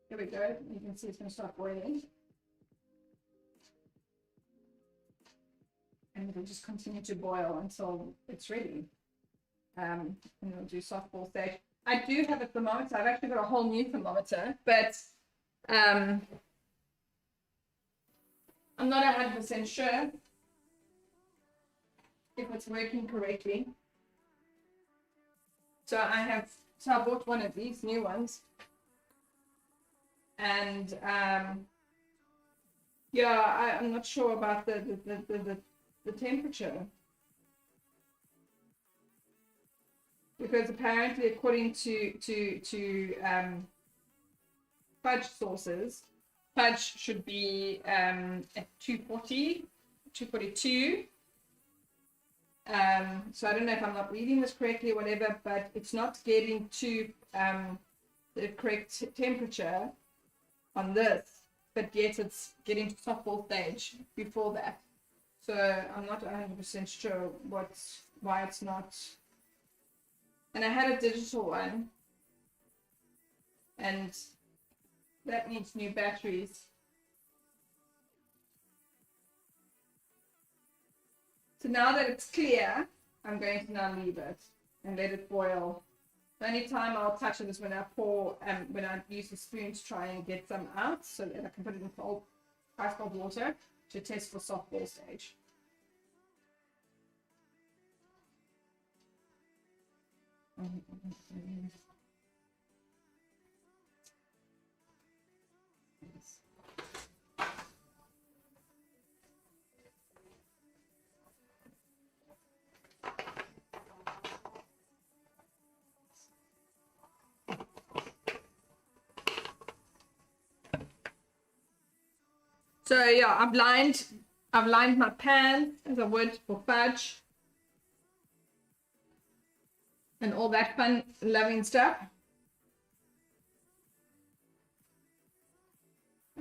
Here we go. You can see it's going to start boiling. And it'll just continue to boil until it's ready. And we'll do softball stage. I do have a thermometer. I've actually got a whole new thermometer, but I'm not 100% sure if it's working correctly. So I bought one of these new ones. And yeah, I'm not sure about the temperature. Because apparently, according to fudge sources, fudge should be at 240, 242. So I don't know if I'm not reading this correctly or whatever, but it's not getting to the correct temperature on this, but yet it's getting to softball stage before that. So I'm not 100% sure why it's not. And I had a digital one, and that needs new batteries. So now that it's clear, I'm going to now leave it and let it boil. The only time I'll touch it is when I when I use the spoon to try and get some out, so that I can put it in ice cold water to test for softball stage. So yeah, I've lined my pan as I would for fudge and all that fun, loving stuff.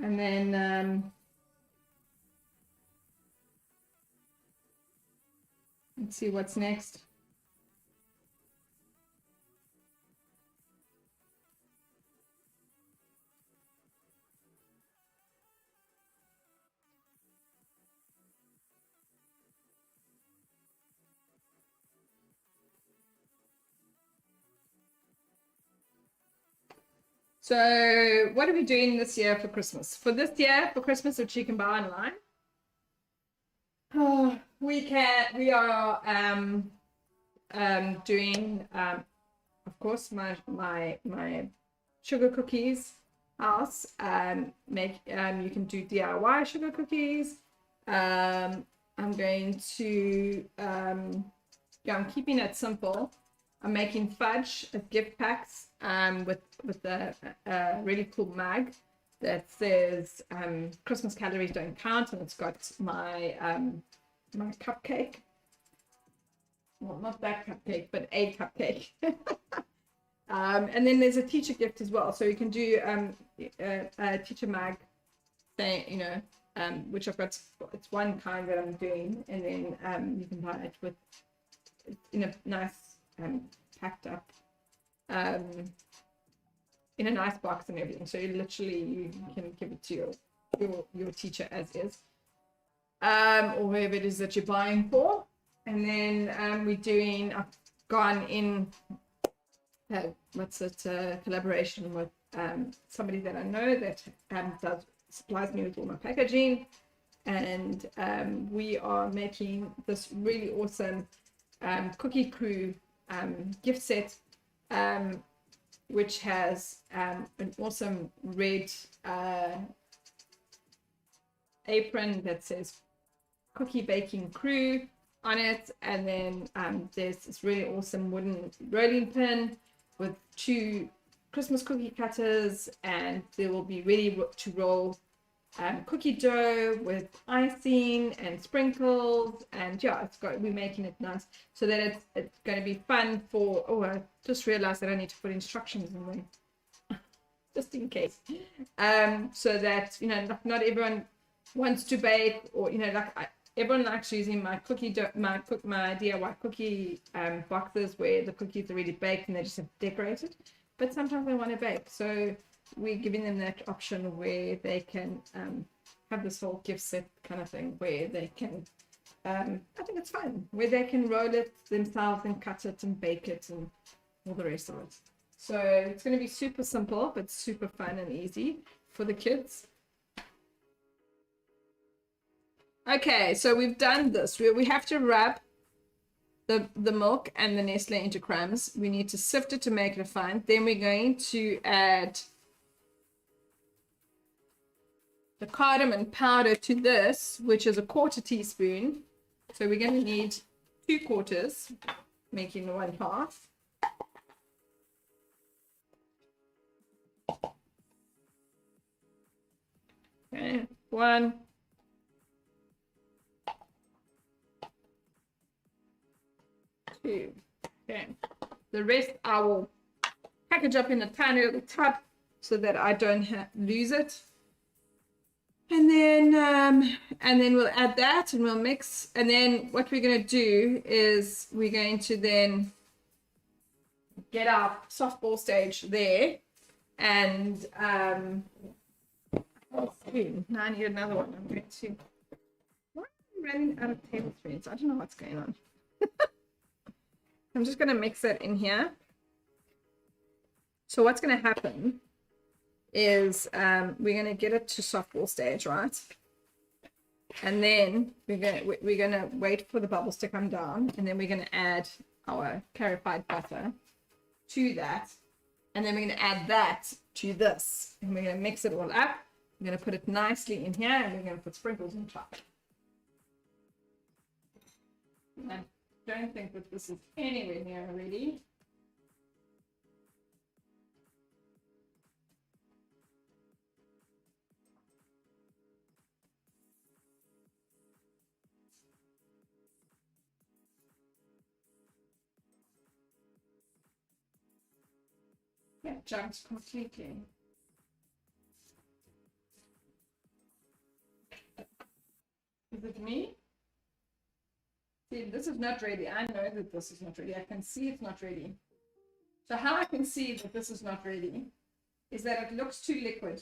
And then let's see what's next. So what are we doing this year for Christmas? For this year, for Christmas, which you can buy online, we are doing of course my sugar cookies house. You can do DIY sugar cookies. I'm going to I'm keeping it simple. I'm making fudge as gift packs with a really cool mug that says Christmas calories don't count, and it's got my my cupcake. well, not that cupcake, but a cupcake. And then there's a teacher gift as well. So you can do a teacher mug thing, you know, which I've got. It's one kind that I'm doing, and then you can buy it with in a nice packed up in a nice box and everything. So you can give it to your teacher as is, or wherever it is that you're buying for. And then I've gone in collaboration with somebody that I know that supplies me with all my packaging, and we are making this really awesome cookie crew gift set, which has an awesome red apron that says cookie baking crew on it, and then there's this really awesome wooden rolling pin with 2 Christmas cookie cutters, and there will be ready to roll cookie dough with icing and sprinkles, and yeah, we're making it nice so that it's going to be fun for. Oh, I just realized that I need to put instructions in there just in case, so that, you know, not everyone wants to bake, or, you know, like everyone likes using my my DIY cookie boxes where the cookies are already baked and they just have decorated, but sometimes they want to bake, so we're giving them that option where they can have this whole gift set kind of thing where they can I think it's fun, where they can roll it themselves and cut it and bake it and all the rest of it. So it's going to be super simple but super fun and easy for the kids. Okay, so we've done this. We have to rub the milk and the Nestle into crumbs. We need to sift it to make it fine. Then we're going to add the cardamom powder to this, which is a 1/4 teaspoon. So we're going to need 2/4, making 1/2. Okay, 1. 2. Okay. The rest I will package up in a tiny little tub so that I don't lose it. And then we'll add that and we'll mix. And then what we're going to do is we're going to then get our softball stage there. And now I need another one. I'm going to. Why am I running out of tablespoons? I don't know what's going on. I'm just going to mix it in here. So what's going to happen is we're going to get it to softball stage, right? And then we're going to wait for the bubbles to come down, and then we're going to add our clarified butter to that, and then we're going to add that to this, and we're going to mix it all up. We're going to put it nicely in here, and we're going to put sprinkles on top. I don't think that this is anywhere near ready. Yeah, jumped completely. Is it me? See, this is not ready. I know that this is not ready. I can see it's not ready. So how I can see that this is not ready is that it looks too liquid.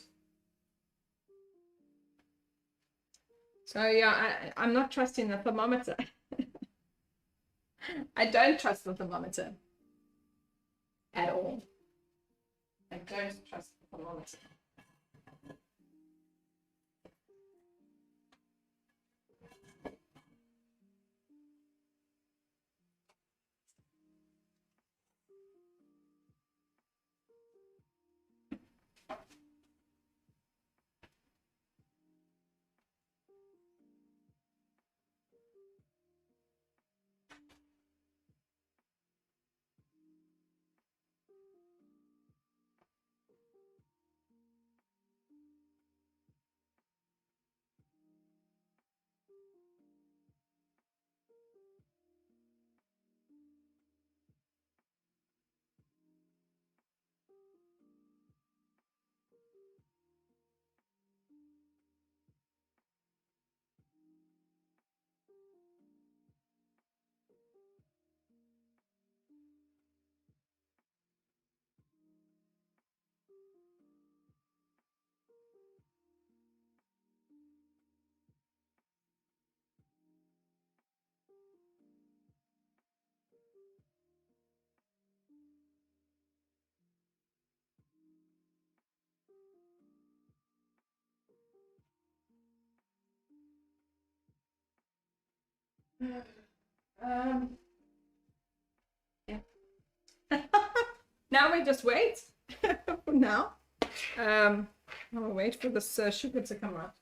So yeah, I'm not trusting the thermometer. I don't trust the thermometer at all. I don't trust the thermometer. Um, yeah. Now we just wait for now. I'll wait for this sugar to come out.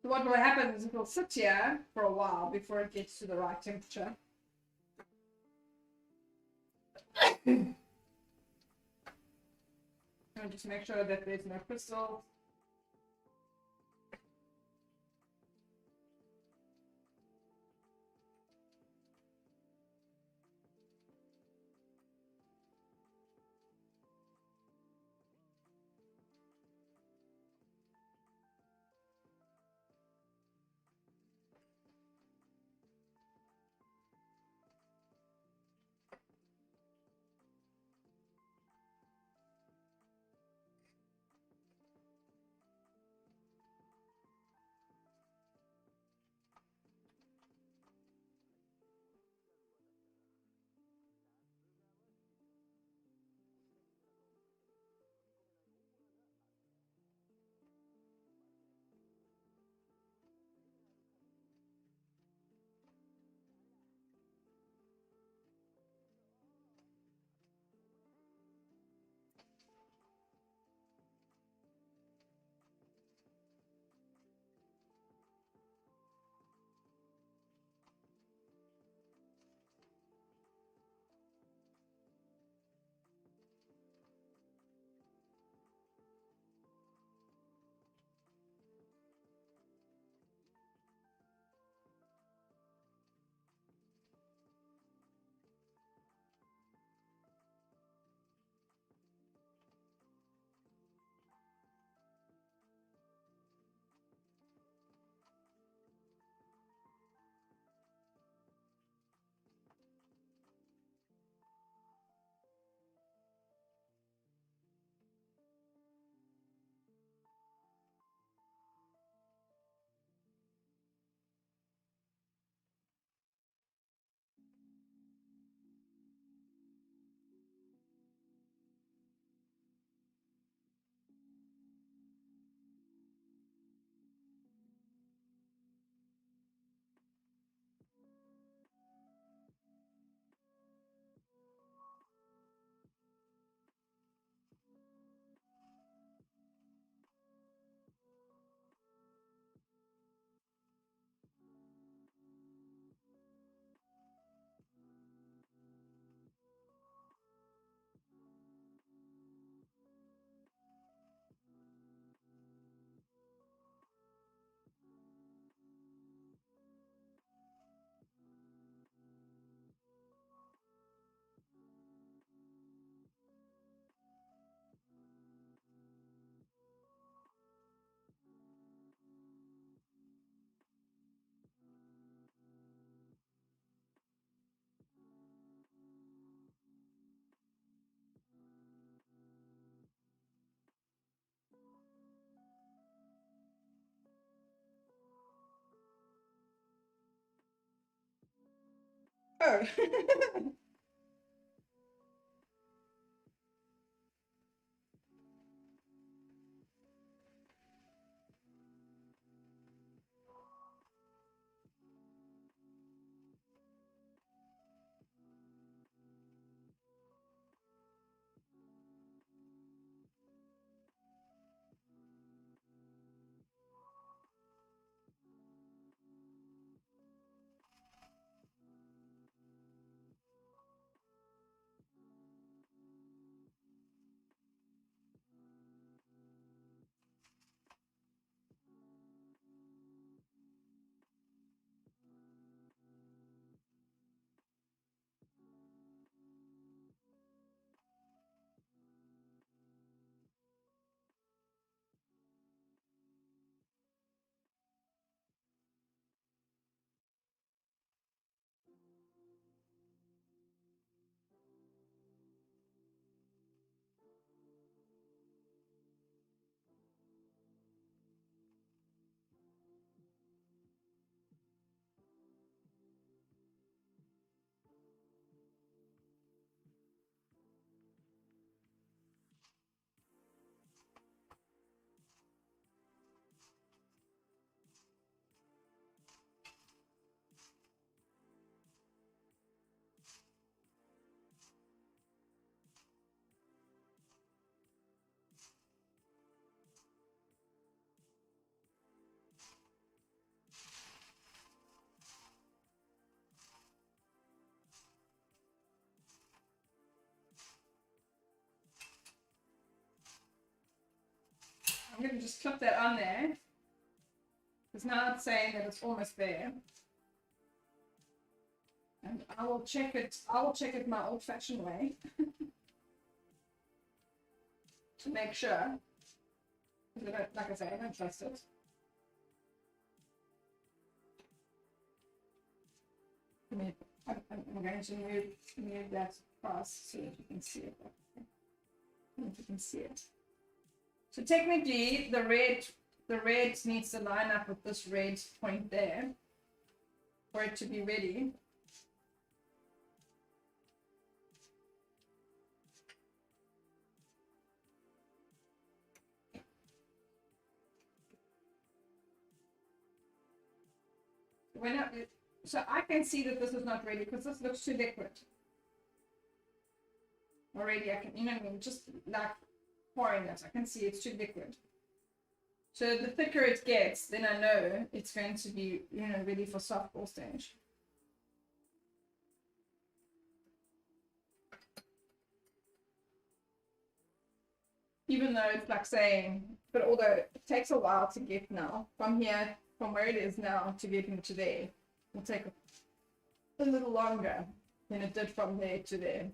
So what will happen is it will sit here for a while before it gets to the right temperature. And just make sure that there's no crystals. Oh. I'm going to just clip that on there, because now it's saying that it's almost there. And I will check it my old-fashioned way to make sure. Like I say, I don't trust it. I'm going to move that across so that you can see it. I don't know if you can see it. So technically, the red needs to line up with this red point there for it to be ready. So I can see that this is not ready because this looks too liquid. Already I can, you know what I mean, just like pouring it, I can see it's too liquid. So the thicker it gets, then I know it's going to be, you know, ready for softball stage. Even though it's like saying, but although it takes a while to get now, from here, from where it is now to get into there, it'll take a little longer than it did from there to there.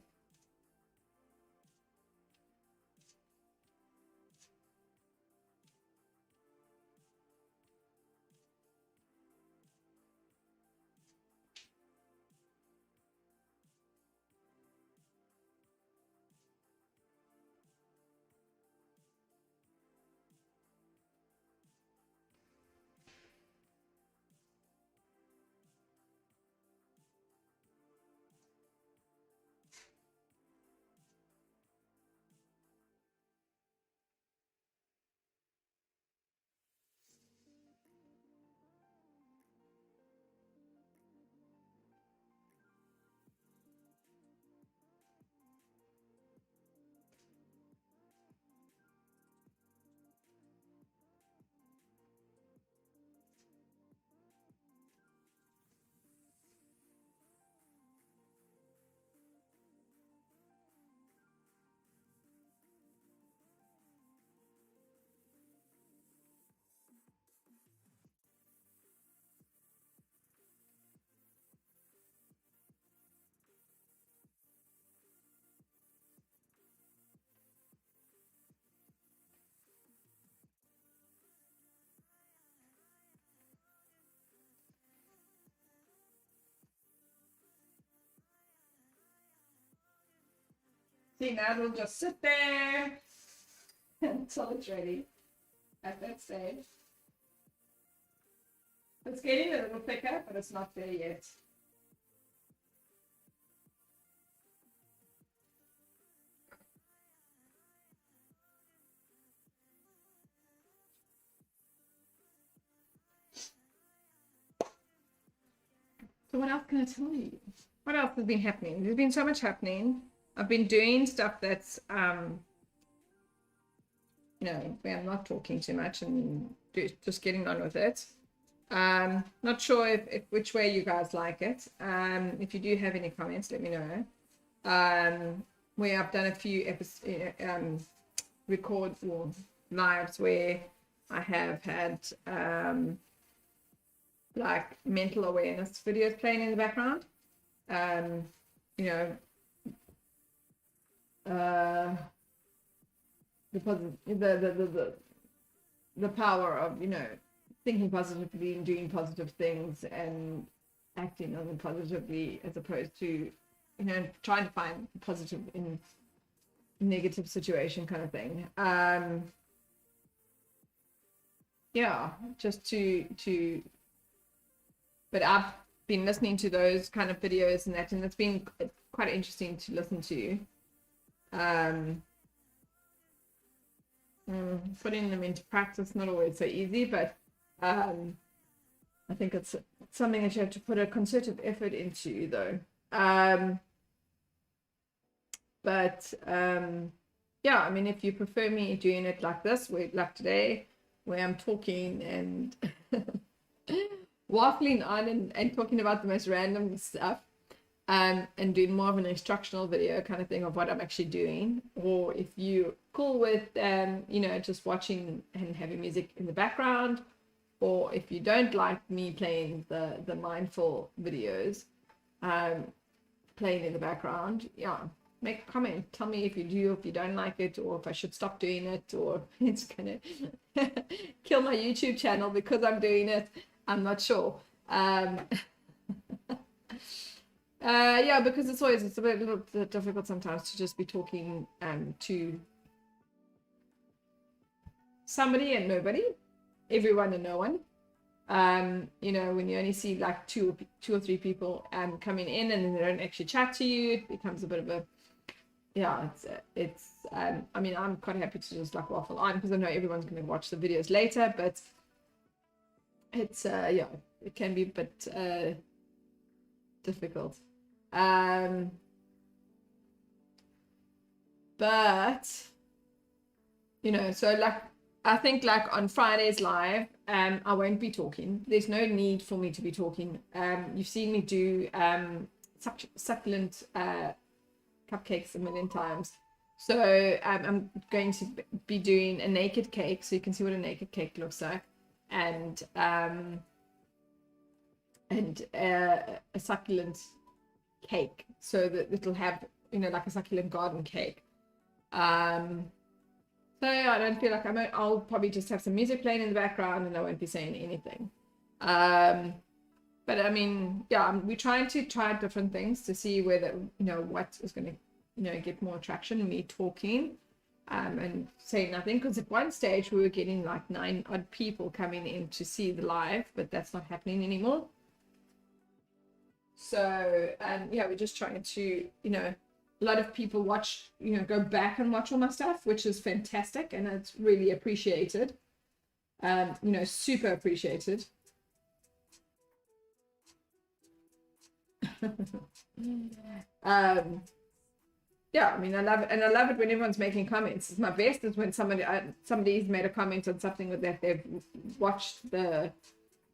See, now it'll just sit there until it's ready at that stage. It's getting a little thicker, but it's not there yet. So what else can I tell you? What else has been happening? There's been so much happening. I've been doing stuff that's, you know, where I'm not talking too much and just getting on with it. Not sure if which way you guys like it. If you do have any comments, let me know. Where I've done a few episodes, record or lives where I have had like mental awareness videos playing in the background. You know, the power of, you know, thinking positively and doing positive things and acting on them positively, as opposed to, you know, trying to find positive in negative situation kind of thing. Yeah, just to but I've been listening to those kind of videos and that, and it's been quite interesting to listen to. Putting them into practice, not always so easy, but I think it's something that you have to put a concerted effort into, though. Yeah, I mean, if you prefer me doing it like this, like today, where I'm talking and waffling on and talking about the most random stuff, and doing more of an instructional video kind of thing of what I'm actually doing, or if you're cool with just watching and having music in the background, or if you don't like me playing the mindful videos, playing in the background, make a comment, tell me if you do, if you don't like it, or if I should stop doing it, or it's gonna kill my YouTube channel because I'm doing it. I'm not sure. Because it's a little bit difficult sometimes to just be talking to somebody and nobody, everyone and no one. When you only see like two or three people coming in and then they don't actually chat to you, it becomes a bit of a I'm quite happy to just like waffle on because I know everyone's going to watch the videos later, but it's it can be a bit difficult. But so like I think like on Fridays live, I won't be talking. There's no need for me to be talking. You've seen me do succulent cupcakes a million times. So I'm going to be doing a naked cake, so you can see what a naked cake looks like, and a succulent cake, so that it'll have like a succulent garden cake. So I don't feel like I'll probably just have some music playing in the background and I won't be saying anything. But I mean, we're trying to try different things to see whether what is going to get more traction. Me talking and saying nothing, because at one stage we were getting like 9 odd people coming in to see the live, but that's not happening anymore. So we're just trying to a lot of people watch, go back and watch all my stuff, which is fantastic, and it's really appreciated. Super appreciated. I love it, and I love it when everyone's making comments. It's my best is when somebody's made a comment on something that they've watched the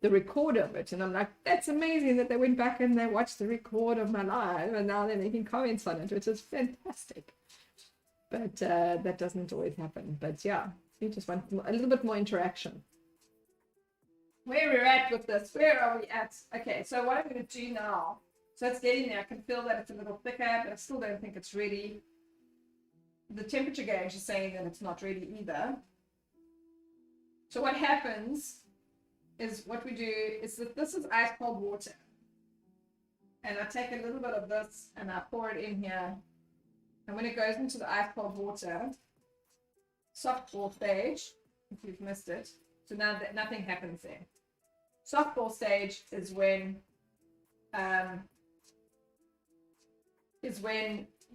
record of it, and I'm like, that's amazing that they went back and they watched the record of my live and now they're making comments on it, which is fantastic. But that doesn't always happen. But you just want a little bit more interaction. Where we're at with this, where are we at? Okay, so what I'm going to do now, so it's getting there. I can feel that it's a little thicker, but I still don't think it's ready. The temperature gauge is saying that it's not ready either. So what happens is, what we do is that this is ice cold water, and I take a little bit of this and I pour it in here, and when it goes into the ice cold water, softball stage, if you've missed it, so now that nothing happens there. Softball stage is when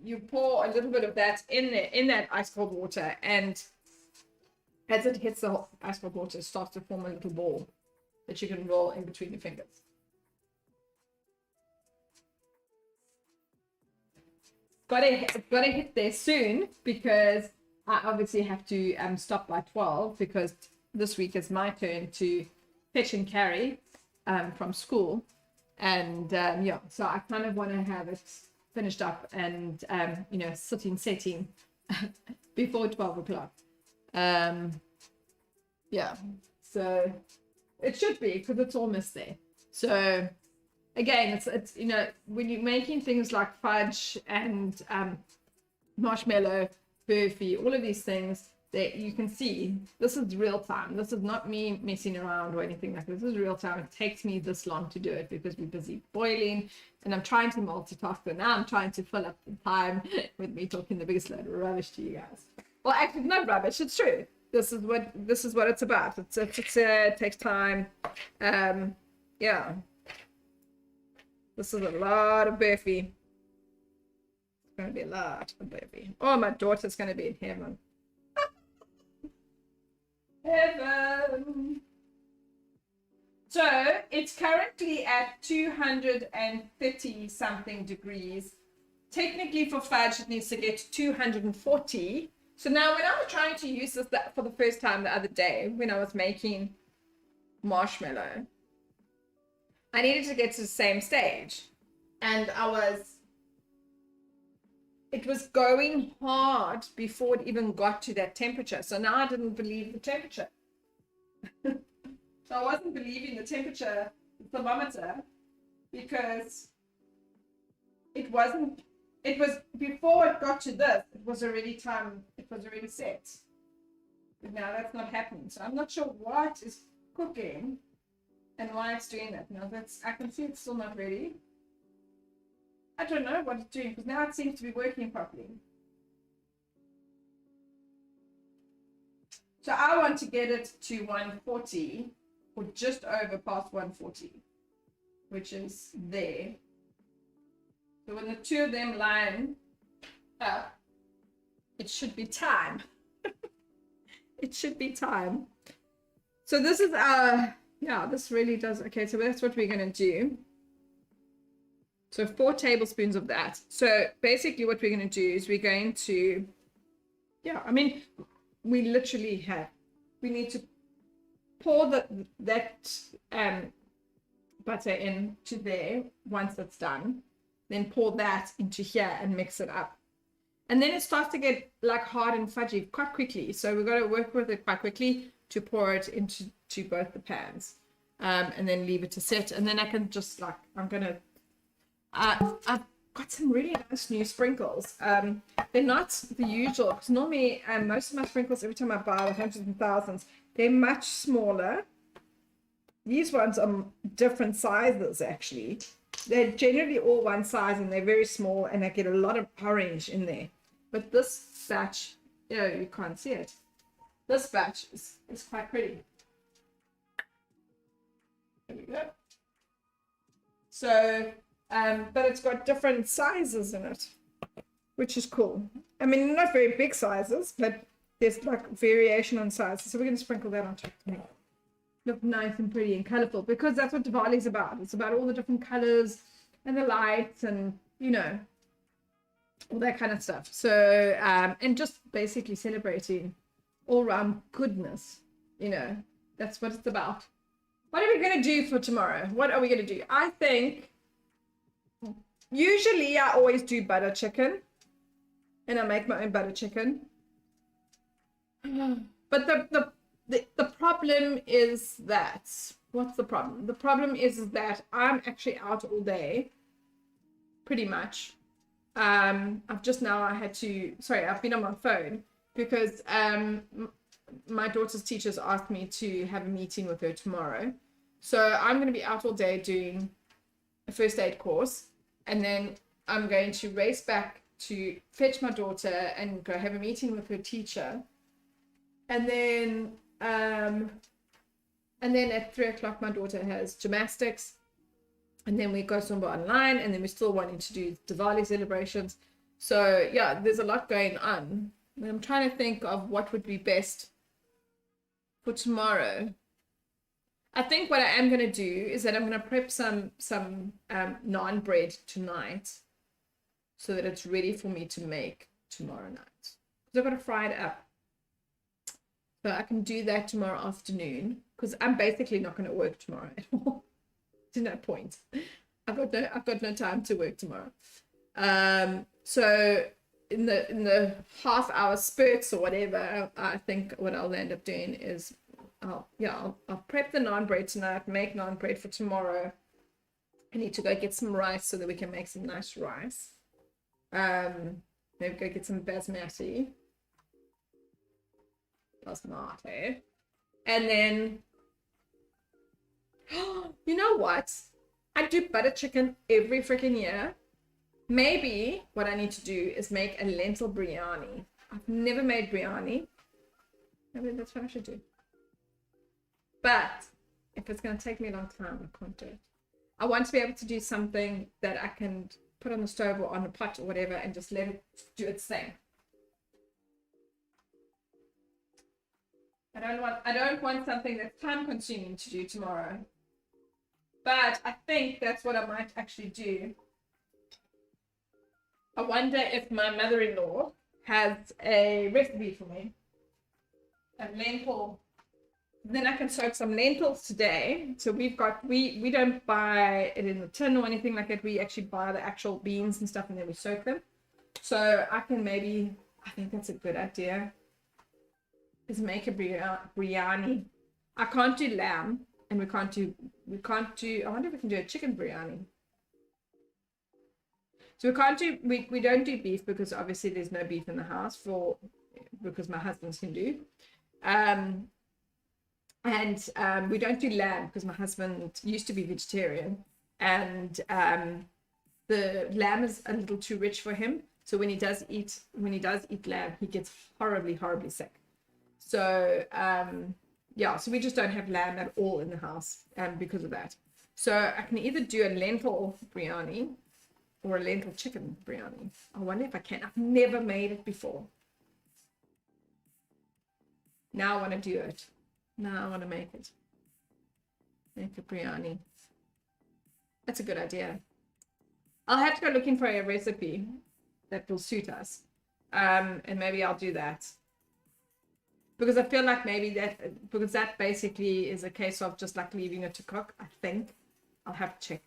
you pour a little bit of that in that ice cold water, and as it hits the ice cold water, it starts to form a little ball that you can roll in between your fingers. Gotta hit there soon, because I obviously have to stop by 12, because this week is my turn to fetch and carry from school, and so I kind of want to have it finished up and setting before 12 o'clock. So it should be, because it's almost there. So again, it's when you're making things like fudge and marshmallow, Barfee, all of these things, that you can see this is real time. This is not me messing around or anything like this. This is real time. It takes me this long to do it because we're busy boiling, and I'm trying to multitask, but now I'm trying to fill up the time with me talking the biggest load of rubbish to you guys. Well, actually, not rubbish. It's true. This is what it's about. It takes time. This is a lot of Barfee. It's going to be a lot of Barfee. Oh, my daughter's going to be in heaven. Heaven. So it's currently at 230 something degrees. Technically for fudge it needs to get to 240. So now when I was trying to use this for the first time the other day, when I was making marshmallow, I needed to get to the same stage, and I was it was going hard before it even got to that temperature. So now I didn't believe the temperature. So I wasn't believing the temperature thermometer because it was before it got to this, it was already set. But now that's not happening. So I'm not sure what is cooking and why it's doing that. Now I can see it's still not ready. I don't know what it's doing because now it seems to be working properly. So I want to get it to 140 or just over past 140, which is there. So when the two of them line up, it should be time. It should be time. So this is this really does. Okay, so that's what we're going to do. So 4 tablespoons of that. So basically what we're going to do is we're going to, we literally we need to pour that butter into there once it's done. Then pour that into here and mix it up. And then it starts to get like hard and fudgy quite quickly. So we've got to work with it quite quickly to pour it into both the pans. And then leave it to set. And then I can just I've got some really nice new sprinkles. They're not the usual, because normally most of my sprinkles, every time I buy the hundreds and thousands, they're much smaller. These ones are different sizes actually. They're generally all one size and they're very small, and I get a lot of orange in there. But this batch, you can't see it. This batch is quite pretty. There we go. So, but it's got different sizes in it, which is cool. I mean, not very big sizes, but there's like variation on sizes. So we're going to sprinkle that on top to make it look nice and pretty and colorful, because that's what Diwali is about. It's about all the different colors and the lights and, all that kind of stuff. So, and just basically celebrating all around goodness, that's what it's about. What are we going to do for tomorrow? What are we going to do? I think usually I always do butter chicken, and I make my own butter chicken. But the problem is that, what's the problem? The problem is that I'm actually out all day, pretty much. I've been on my phone because my daughter's teachers asked me to have a meeting with her tomorrow. So I'm going to be out all day doing a first aid course, and then I'm going to race back to fetch my daughter and go have a meeting with her teacher. And then at 3 o'clock, my daughter has gymnastics. And then we go somewhere online, and then we're still wanting to do Diwali celebrations. So yeah, there's a lot going on. And I'm trying to think of what would be best for tomorrow. I think what I am going to do is that I'm going to prep some naan bread tonight, so that it's ready for me to make tomorrow night. Because I've got to fry it up. So I can do that tomorrow afternoon, because I'm basically not going to work tomorrow at all. There's no point. I've got no time to work tomorrow. So in the half-hour spurts or whatever, I think what I'll end up doing is I'll prep the naan bread tonight, make naan bread for tomorrow. I need to go get some rice so that we can make some nice rice. Maybe go get some basmati. And then, you know what? I do butter chicken every freaking year. Maybe what I need to do is make a lentil biryani. I've never made biryani. Maybe that's what I should do. But if it's going to take me a long time, I can't do it. I want to be able to do something that I can put on the stove or on a pot or whatever and just let it do its thing. I don't want something that's time consuming to do tomorrow. But I think that's what I might actually do. I wonder if my mother-in-law has a recipe for me. A lentil. Then I can soak some lentils today. So we don't buy it in the tin or anything like that. We actually buy the actual beans and stuff, and then we soak them. So I can maybe, I think that's a good idea, is make a biryani. I can't do lamb, and we can't do, I wonder if we can do a chicken biryani. So we can't do, we don't do beef because obviously there's no beef in the house because my husband's Hindu. And we don't do lamb because my husband used to be vegetarian, and the lamb is a little too rich for him. So when he does eat lamb, he gets horribly sick. So yeah, so we just don't have lamb at all in the house because of that. So I can either do a lentil biryani or a lentil chicken biryani. I wonder if I can. I've never made it before. Now I want to do it. Now I want to make it. Make a biryani. That's a good idea. I'll have to go looking for a recipe that will suit us. And maybe I'll do that. Because I feel like maybe because that basically is a case of just like leaving it to cook, I think. I'll have to check.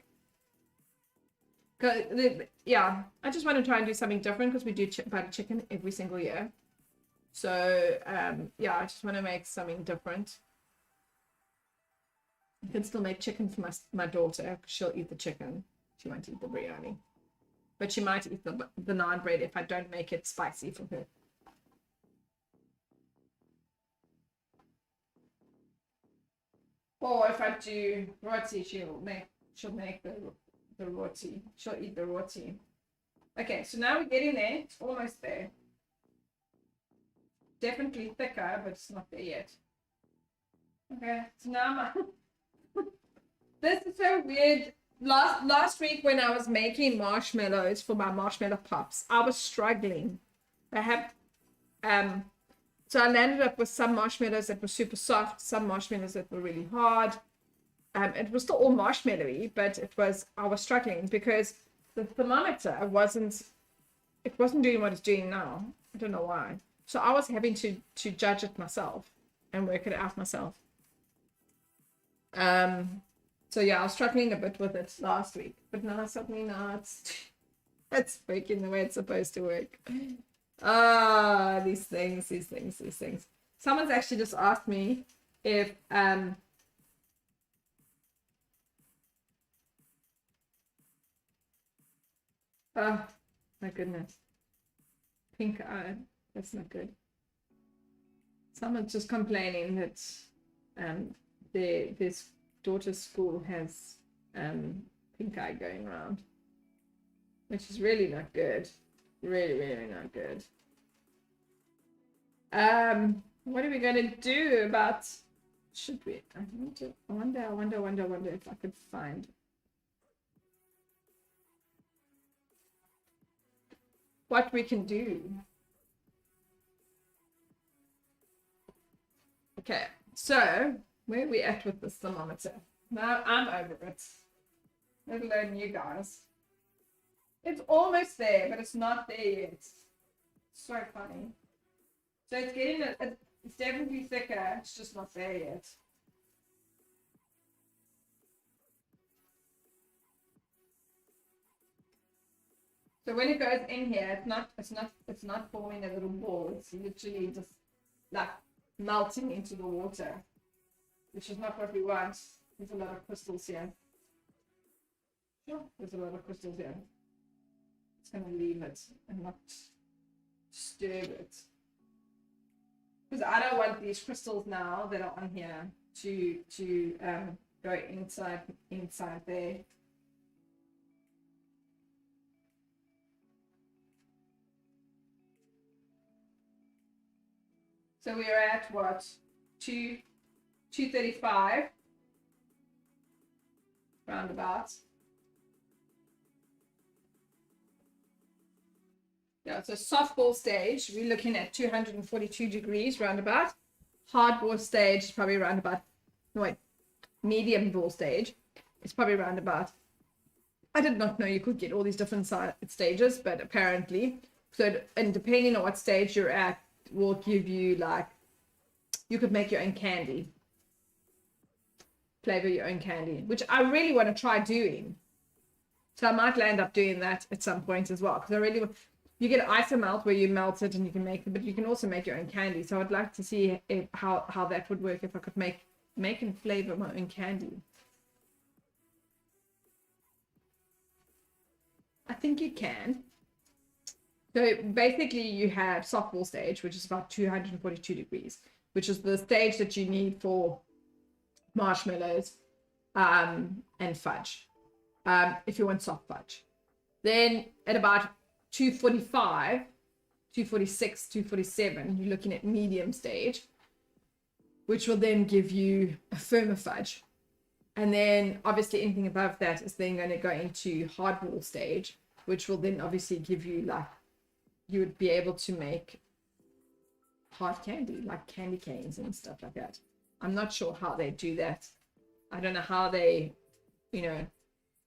Yeah, I just want to try and do something different because we do butter chicken every single year. So, yeah, I just want to make something different. I can still make chicken for my daughter because she'll eat the chicken. She won't eat the biryani. But she might eat the naan bread if I don't make it spicy for her. Or if I do roti, she'll make the roti. She'll eat the roti. Okay, so now we're getting there. It's almost there. Definitely thicker, but it's not there yet. Okay, so now this is so weird. Last week when I was making marshmallows for my marshmallow pops, I was struggling. I have so I landed up with some marshmallows that were super soft, some marshmallows that were really hard. It was still all marshmallowy, but I was struggling because the thermometer wasn't doing what it's doing now. I don't know why. So I was having to judge it myself and work it out myself. So yeah, I was struggling a bit with it last week, but now suddenly it's working the way it's supposed to work. These things. Someone's actually just asked me if oh my goodness, pink eye. That's not good. Someone's just complaining that this daughter's school has pink eye going around, which is really not good. Really not good. What are we going to do about? Should we? I wonder if I could find what we can do. Okay, so where are we at with this thermometer? Now I'm over it. Let alone you guys. It's almost there, but it's not there yet. So funny. So it's getting it's definitely thicker. It's just not there yet. So when it goes in here, it's not forming a little ball. It's literally just like melting into the water, which is not what we want. There's a lot of crystals here. There's a lot of crystals here. It's going to leave it and not disturb it. Because I don't want these crystals now that are on here to go inside there. So we're at what? 235 roundabouts. Yeah, so softball stage, we're looking at 242 degrees roundabout. Hardball stage is probably roundabout, medium ball stage, it's probably roundabout. I did not know you could get all these different stages, but apparently. So, and depending on what stage you're at, will give you like, you could make your own candy. Flavor your own candy, which I really want to try doing. So I might land up doing that at some point as well, because I really want. you get iso melt where you melt it and you can make it, but you can also make your own candy. So I'd like to see how that would work if I could make and flavor my own candy. I think you can. So basically you have softball stage, which is about 242 degrees, which is the stage that you need for marshmallows and fudge, if you want soft fudge. Then at about 245, 246, 247, you're looking at medium stage, which will then give you a firmer fudge. And then obviously anything above that is then going to go into hardball stage, which will then obviously give you, like, you would be able to make hard candy, like candy canes and stuff like that. I'm not sure how they do that. I don't know how they,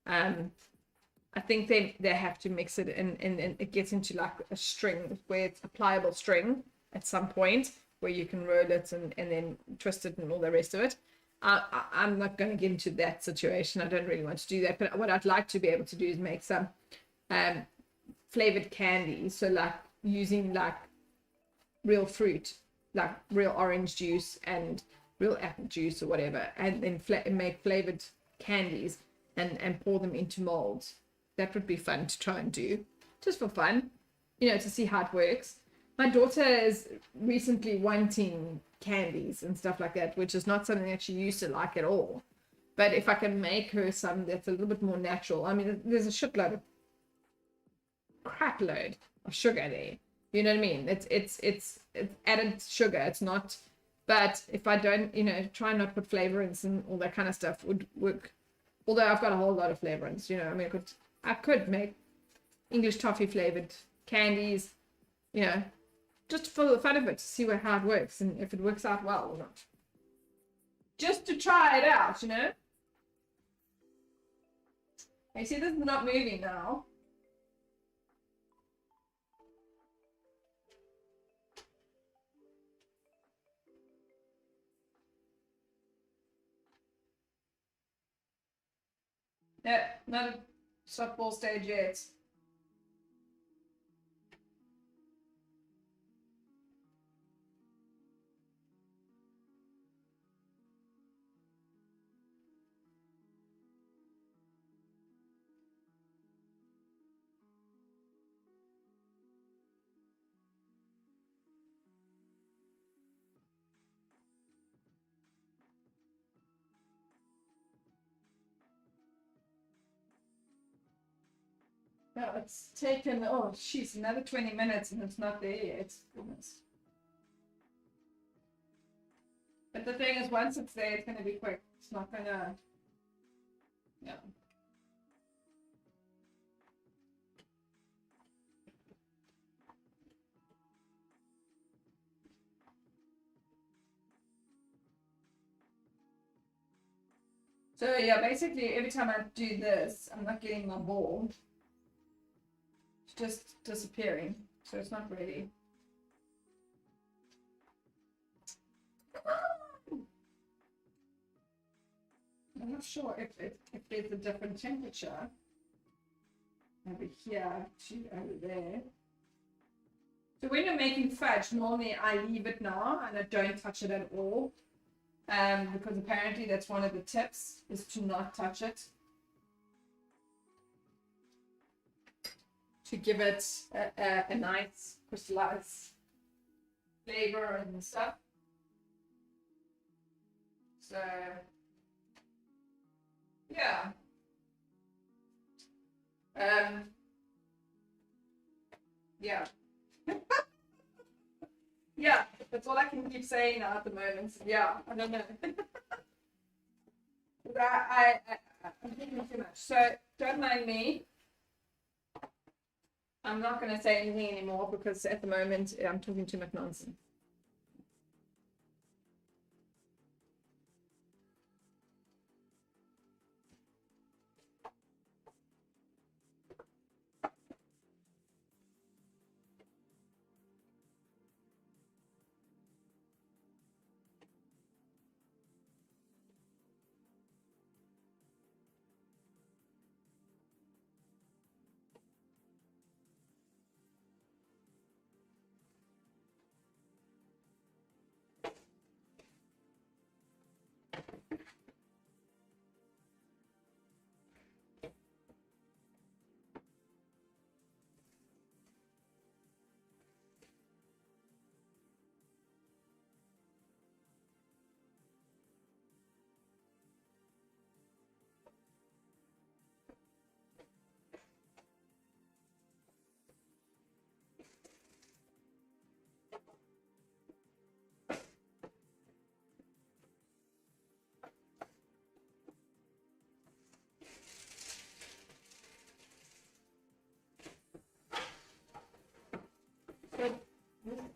I think they have to mix it and it gets into like a string where it's a pliable string at some point where you can roll it and then twist it and all the rest of it. I'm not going to get into that situation. I don't really want to do that. But what I'd like to be able to do is make some flavored candy. So like using like real fruit, like real orange juice and real apple juice or whatever, and then make flavored candies and pour them into molds. That would be fun to try and do, just for fun, to see how it works. My daughter is recently wanting candies and stuff like that, which is not something that she used to like at all. But if I can make her some that's a little bit more natural, I mean, there's a shitload of crap load of sugar there. You know what I mean? It's added sugar. It's not. But if I don't, try and not put flavorants and all that kind of stuff would work. Although I've got a whole lot of flavorants, I mean, I could make English toffee flavored candies, just for the fun of it, to see how it works and if it works out well or not. Just to try it out, You see, this is not moving now. Yeah, not a softball stage yet. No, it's taken, oh, jeez, another 20 minutes and it's not there yet. Goodness. But the thing is, once it's there, it's going to be quick. It's not going to, yeah. So yeah, basically every time I do this, I'm not getting my ball. It's just disappearing. So it's not ready. I'm not sure if there's a different temperature over here to over there. So when you're making fudge, normally I leave it now and I don't touch it at all. Because apparently that's one of the tips, is to not touch it. To give it a nice crystallized flavor and stuff. So, yeah. Yeah. Yeah, that's all I can keep saying now at the moment. Yeah, I don't know. I'm thinking too much. So don't mind me. I'm not going to say anything anymore because at the moment I'm talking too much nonsense.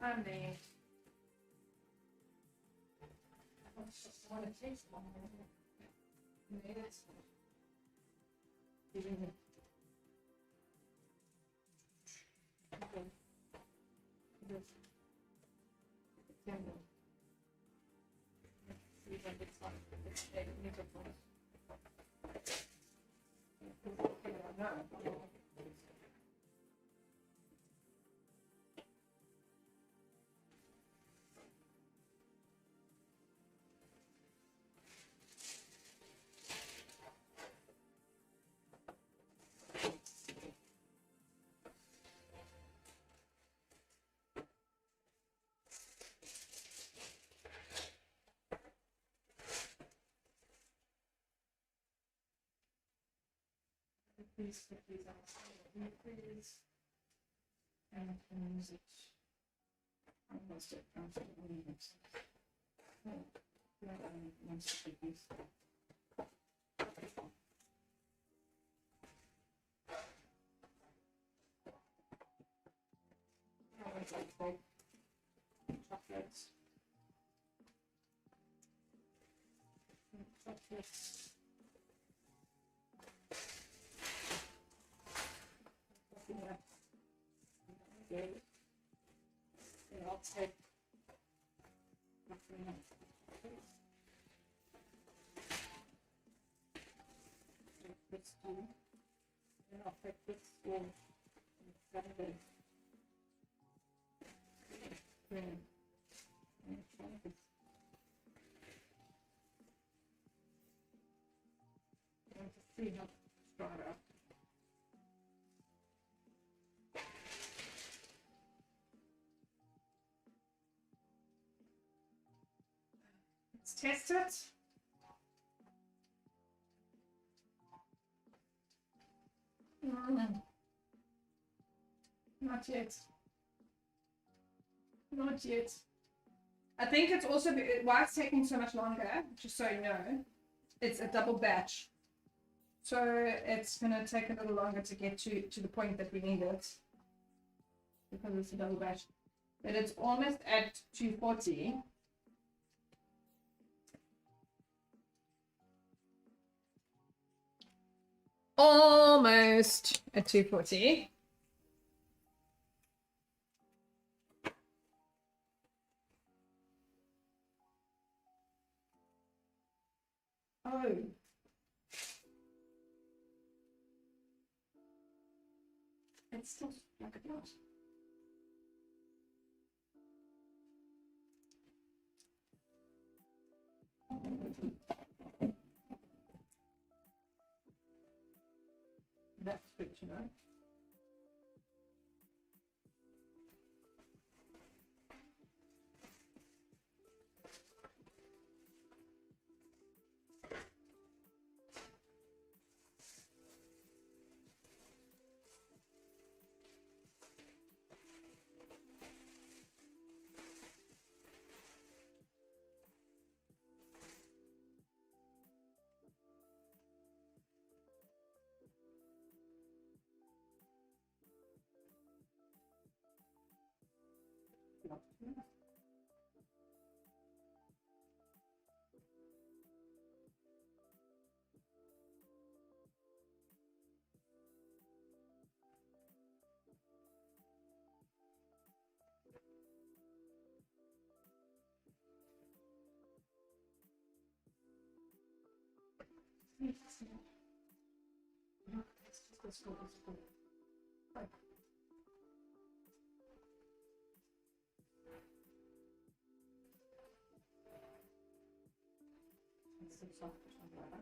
I mean, I just want to taste one. Made it. Okay. Good. Candle. See if it's on. It's beautiful. No. Please put these outside, please. And I can use it. Almost it comes to the leaves. Once you put these. Chocolates. Chocolates. Good. And I'll take this too. And I'll take this one. Saturday. See how strong it up. Let's test it. Not yet. Not yet. I think it's also why it's taking so much longer, just so you know, it's a double batch. So it's going to take a little longer to get to the point that we need it. Because it's a double batch. But it's almost at 240. Almost at 240. Oh. It's still like a glass. That's good to know. Let's go. Right. Some soft water.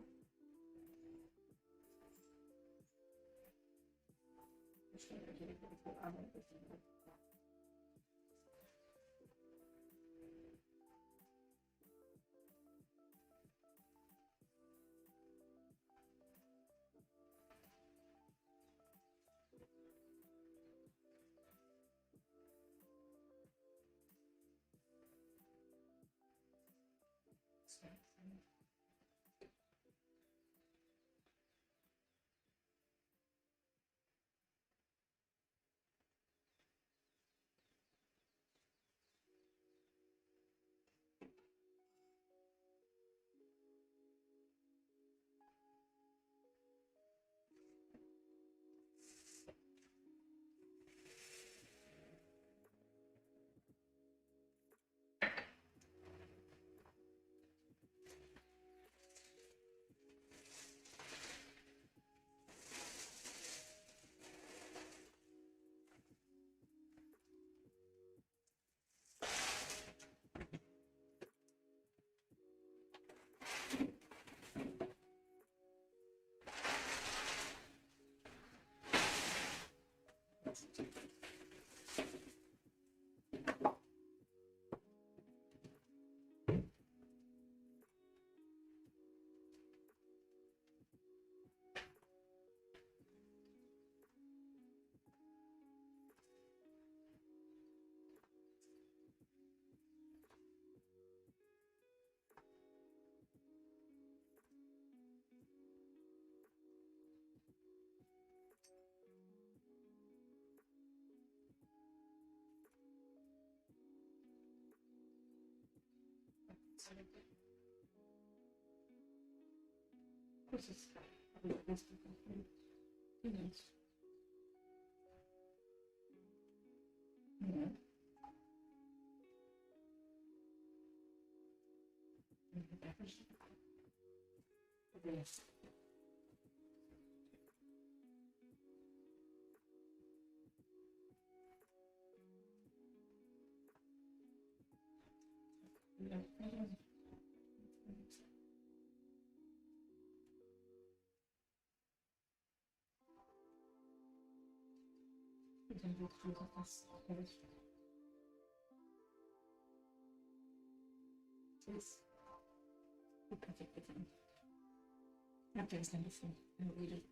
This is probably the best we can do. Who knows? Yeah. Yes. Yeah. Yes. Perfect. I've done this before. I'll read it.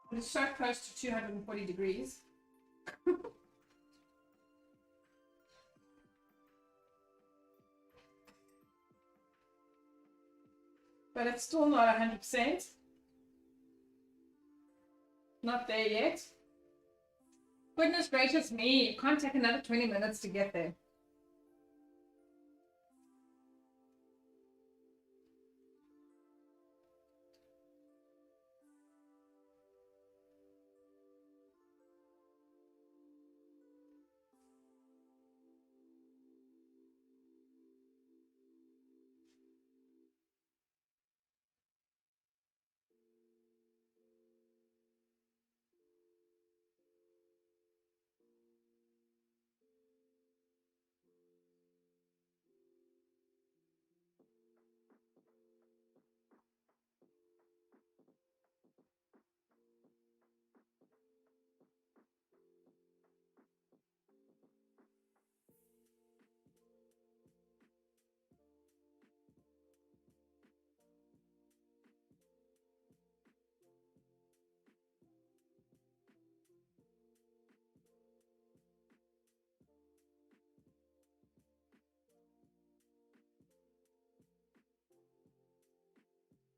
It's so close to 240 degrees. But it's still not 100%. Not there yet. Goodness gracious me, it can't take another 20 minutes to get there.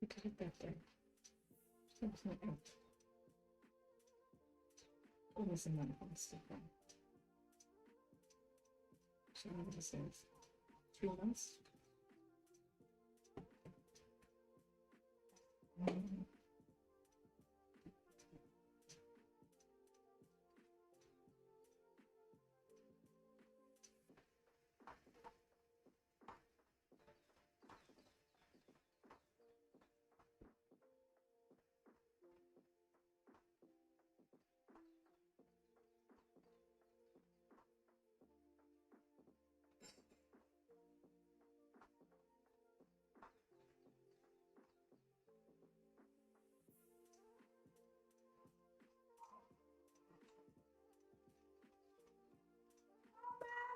Look at that there. It's not out. Almost a month on stuff on. So what it says. 3 months.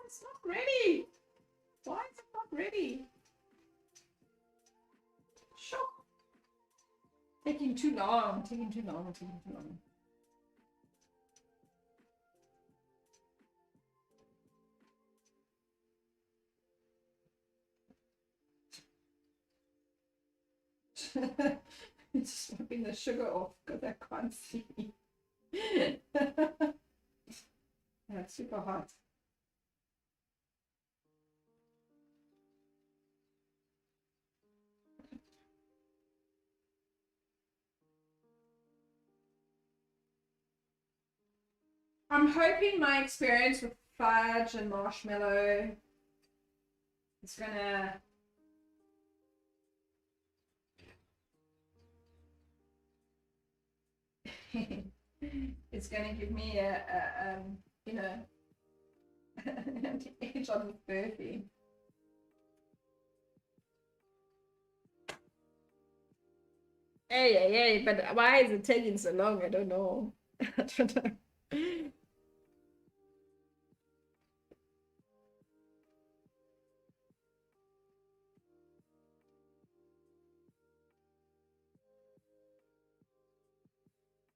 It's not ready. Why is it not ready? Sure. Taking too long. It's swapping the sugar off because I can't see. That's super hot. I'm hoping my experience with fudge and marshmallow is gonna it's gonna give me a you know an edge on the Barfee. Hey, but why is it taking so long? I don't know. I don't know.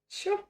Sure.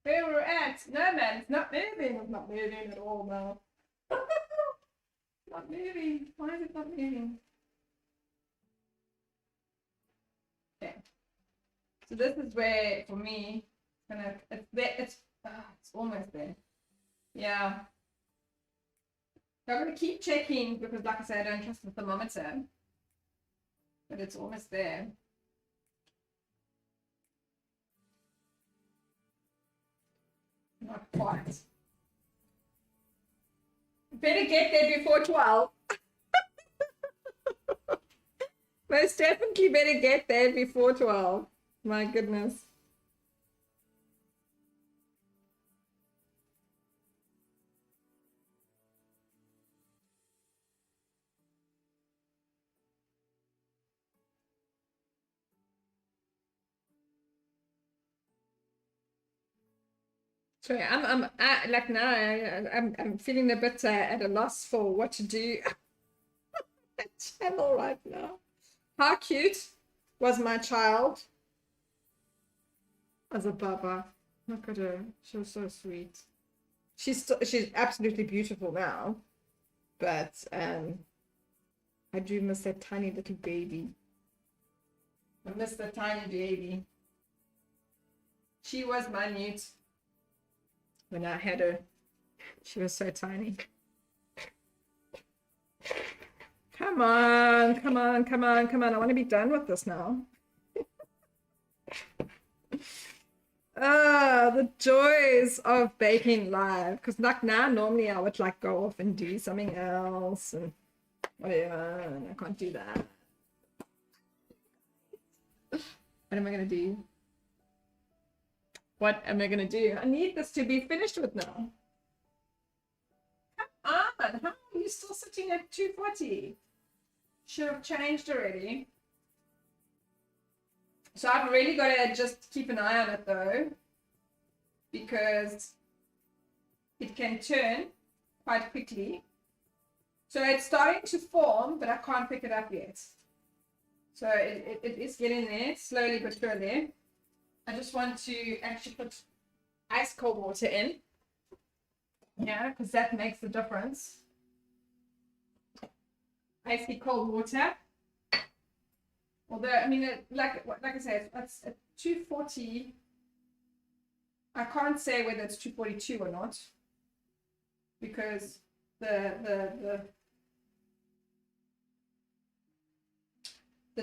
Where we're at. No, man, it's not moving. It's not moving at all now. Not moving. Why is it not moving? Okay. So this is where, for me, it's there. It's almost there. Yeah. So I'm gonna keep checking because, like I said, I don't trust the thermometer. But it's almost there. Not quite. Better get there before 12. Most definitely better get there before 12. My goodness. Sorry, like now I'm feeling a bit at a loss for what to do that channel right now. How cute was my child as a baba? Look at her. She was so sweet. She's absolutely beautiful now, but I do miss that tiny little baby. I miss the tiny baby. She was minute when I had her. She was so tiny. Come on, come on, come on, come on. I want to be done with this now. The joys of baking live. Because like now, normally I would like go off and do something else and whatever, and I can't do that. What am I going to do? What am I going to do? I need this to be finished with now. Come on, how are you still sitting at 240? Should have changed already. So I've really got to just keep an eye on it though, because it can turn quite quickly. So it's starting to form, but I can't pick it up yet. So it is getting there, slowly but surely. I just want to actually put ice cold water in. Yeah, because that makes the difference. Icy cold water. Although, I mean, like I said, it's at 240. I can't say whether it's 242 or not, because the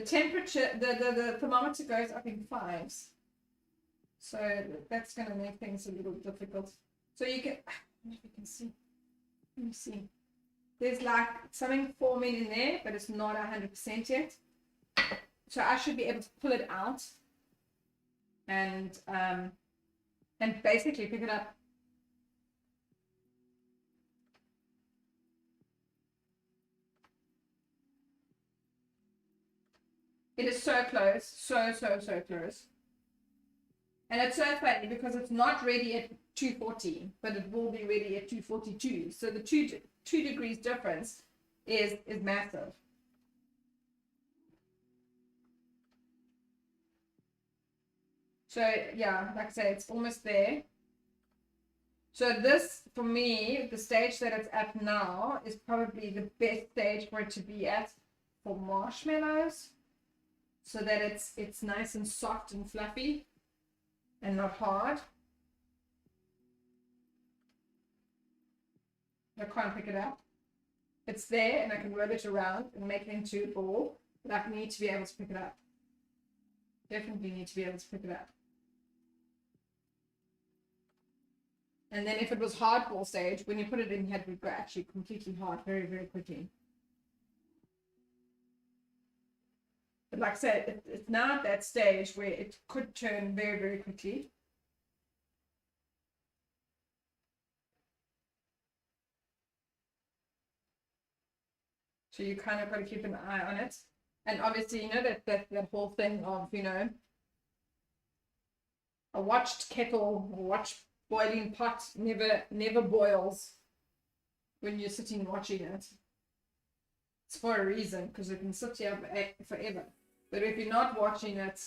temperature, the thermometer goes up in fives. So that's going to make things a little difficult. So you can, I don't know if you can see. Let me see. There's like something forming in there, but it's not 100% yet. So I should be able to pull it out and basically pick it up. It is so close, so close. And it's so funny because it's not ready at 240, but it will be ready at 242. So the two degrees difference is massive. So yeah, like I say, it's almost there. So this, for me, the stage that it's at now is probably the best stage for it to be at for marshmallows, so that it's nice and soft and fluffy and not hard. I can't pick it up. It's there and I can roll it around and make it into a ball, but I need to be able to pick it up. Definitely need to be able to pick it up. And then if it was hardball stage, when you put it in, it would go actually completely hard very, very quickly. But like I said, it's now at that stage where it could turn very, very quickly. So you kind of got to keep an eye on it. And obviously, you know, that whole thing of, you know, a watched kettle, a watched boiling pot never boils when you're sitting watching it. It's for a reason, because it can sit here forever. But if you're not watching it,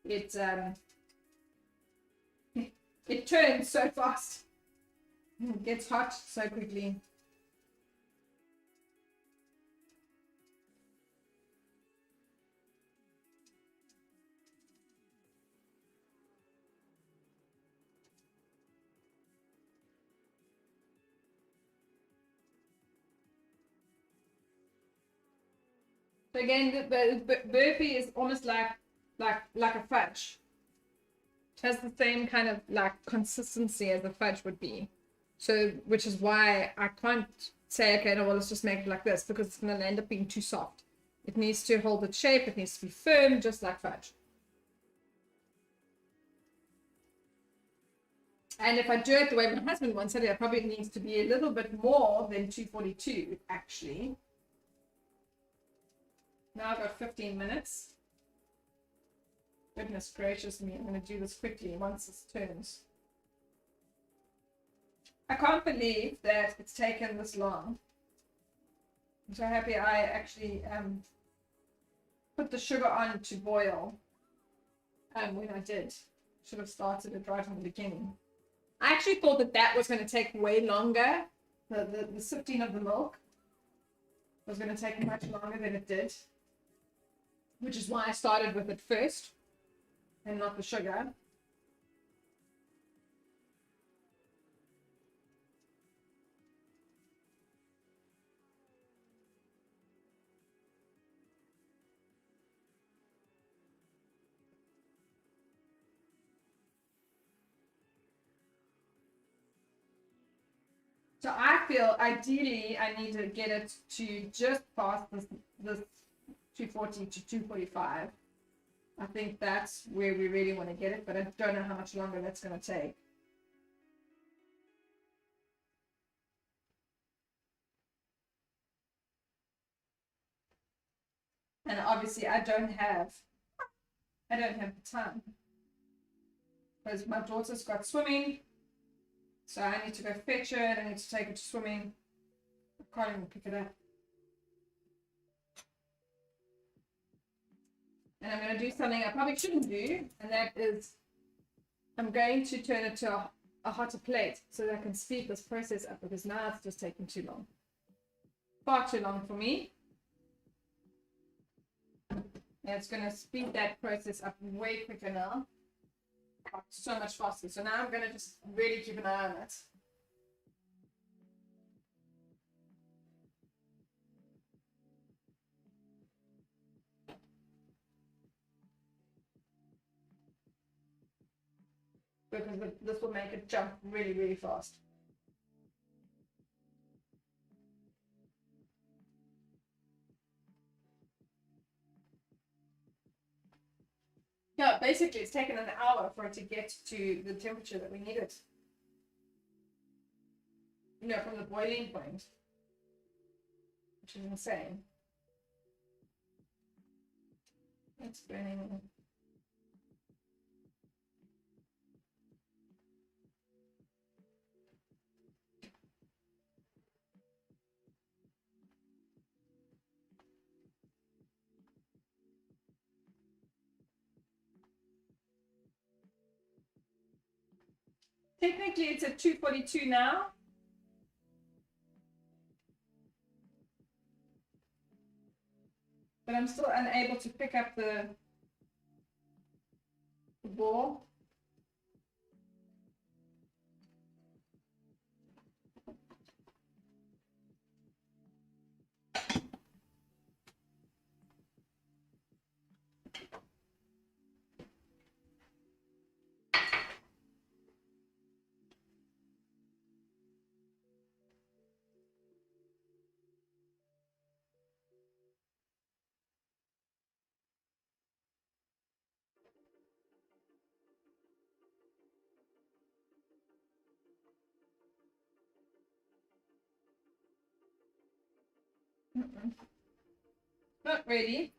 it turns so fast. It gets hot so quickly. So again, the Barfee is almost like a fudge. It has the same kind of like consistency as a fudge would be. So, which is why I can't say, okay, no, well, let's just make it like this, because it's going to end up being too soft. It needs to hold its shape. It needs to be firm, just like fudge. And if I do it the way my husband wants it, it probably needs to be a little bit more than 242, actually. Now I've got 15 minutes. Goodness gracious me, I'm going to do this quickly once this turns. I can't believe that it's taken this long. I'm so happy I actually put the sugar on to boil when I did. Should have started it right from the beginning. I actually thought that that was going to take way longer. The sifting of the milk was going to take much longer than it did, which is why I started with it first and not the sugar. So I feel ideally I need to get it to just past this 240 to 245. I think that's where we really want to get it, but I don't know how much longer that's going to take. And obviously I don't have the time because my daughter's got swimming, so I need to go fetch her and I need to take her to swimming. I can't even pick it up. And I'm going to do something I probably shouldn't do, and that is I'm going to turn it to a hotter plate so that I can speed this process up, because now it's just taking too long. Far too long for me. And it's going to speed that process up way quicker now. So much faster. So now I'm going to just really keep an eye on it. Because this will make it jump really, really fast. Yeah, basically it's taken an hour for it to get to the temperature that we need it. You know, from the boiling point, which is insane. It's burning. Technically, it's at 242 now. But I'm still unable to pick up the ball. Not really.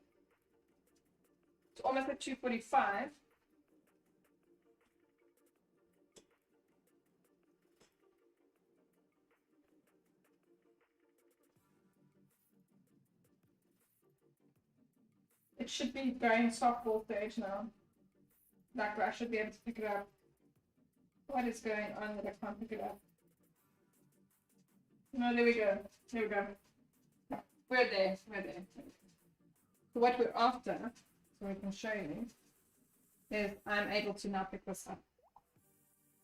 It's almost at 245. It should be going softball stage now. Like I should be able to pick it up. What is going on that I can't pick it up? No, there we go. There we go. We're there. We're there. So what we're after, so we can show you, is I'm able to now pick this up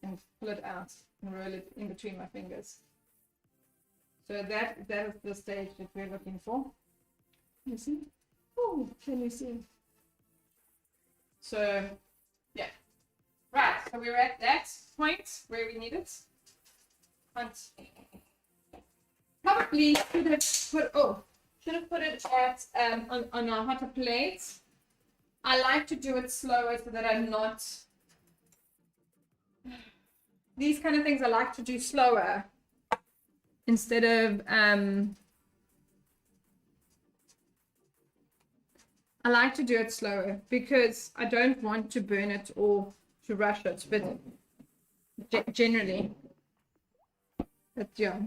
and pull it out and roll it in between my fingers. So that is the stage that we're looking for. You see? Oh, can you see? So, yeah. Right, so we're at that point where we need it. Can't. Probably should have put it at on a hotter plate. I like to do it slower so that I'm not. These kind of things I like to do slower instead of I like to do it slower because I don't want to burn it or to rush it, but generally, but yeah.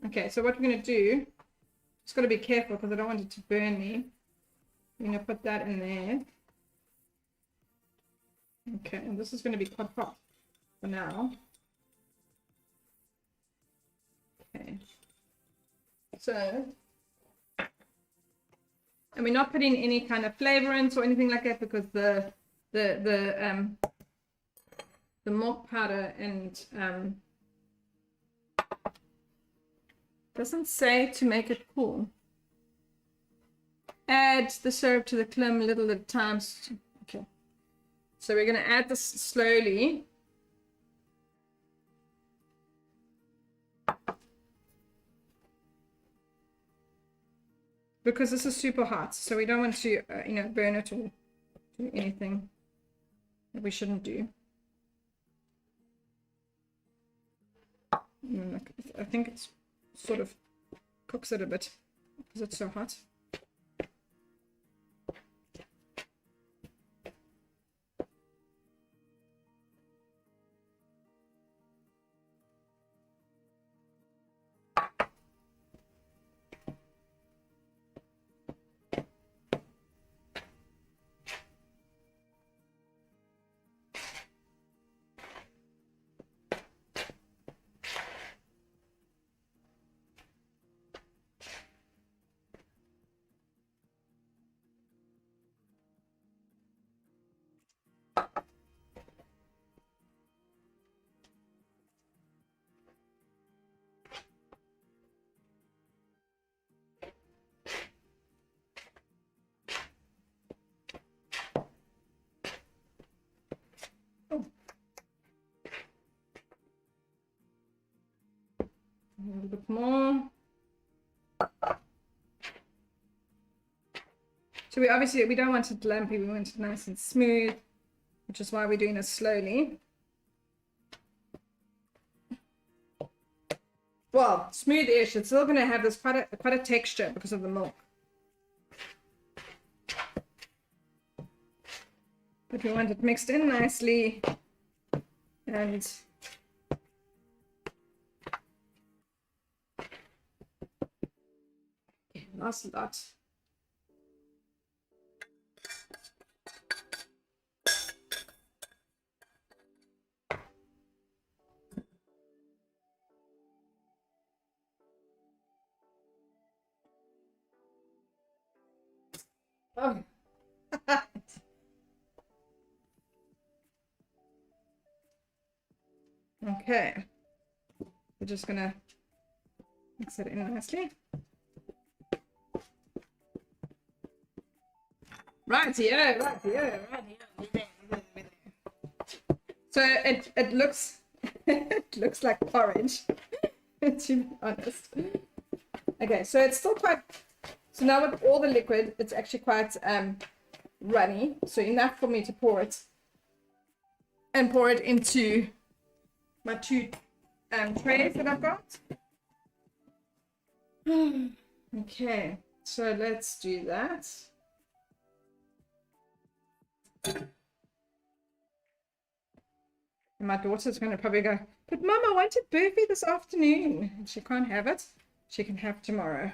Okay, so what we're gonna do, just gotta be careful because I don't want it to burn me. I'm gonna put that in there. Okay, and this is gonna be quite hot for now. Okay, so, and we're not putting any kind of flavorants or anything like that because the milk powder and doesn't say to make it cool. Add the syrup to the clim a little at a time. Okay, so we're gonna add this slowly. Because this is super hot, so we don't want to, burn it or do anything that we shouldn't do. I think it's sort of cooks it a bit because it's so hot. A little bit more. So we don't want it lumpy, we want it nice and smooth, which is why we're doing it slowly. Well, smooth-ish. It's still going to have this quite a texture because of the milk. But we want it mixed in nicely and last lot. Oh. Okay. We're just gonna mix it in nicely. Right here. So it looks it looks like porridge, to be honest. Okay, so it's still quite. So now with all the liquid, it's actually quite runny. So enough for me to pour it into my two trays that I've got. Okay, so let's do that. And my daughter's going to probably go, but Mum, I wanted Barfee this afternoon. And she can't have it. She can have tomorrow.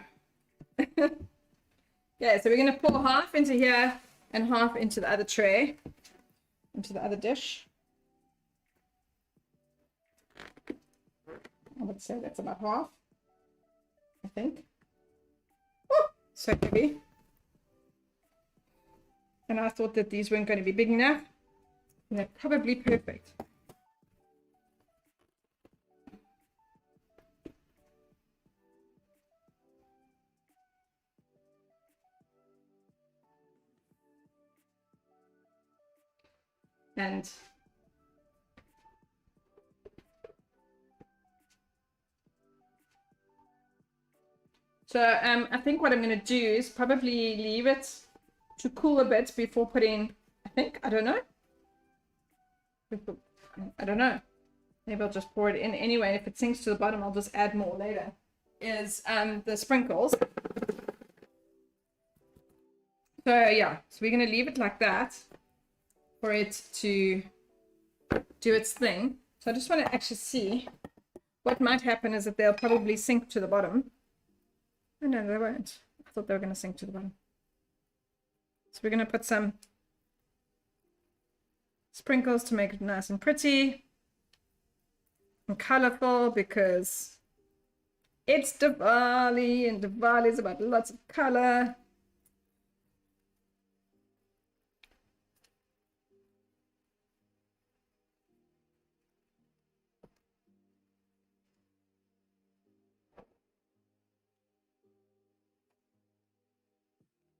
Yeah, so we're going to pour half into here and half into the other tray, into the other dish. I would say that's about half, I think. Oh, so heavy. And I thought that these weren't going to be big enough. And they're probably perfect. And So I think what I'm going to do is probably leave it to cool a bit before putting, I don't know. I don't know. Maybe I'll just pour it in anyway. If it sinks to the bottom, I'll just add more later. Is the sprinkles. So yeah, so we're going to leave it like that for it to do its thing. So I just want to actually see what might happen is that they'll probably sink to the bottom. Oh, no, they won't. I thought they were going to sink to the bottom. So we're going to put some sprinkles to make it nice and pretty and colorful, because it's Diwali and Diwali is about lots of color.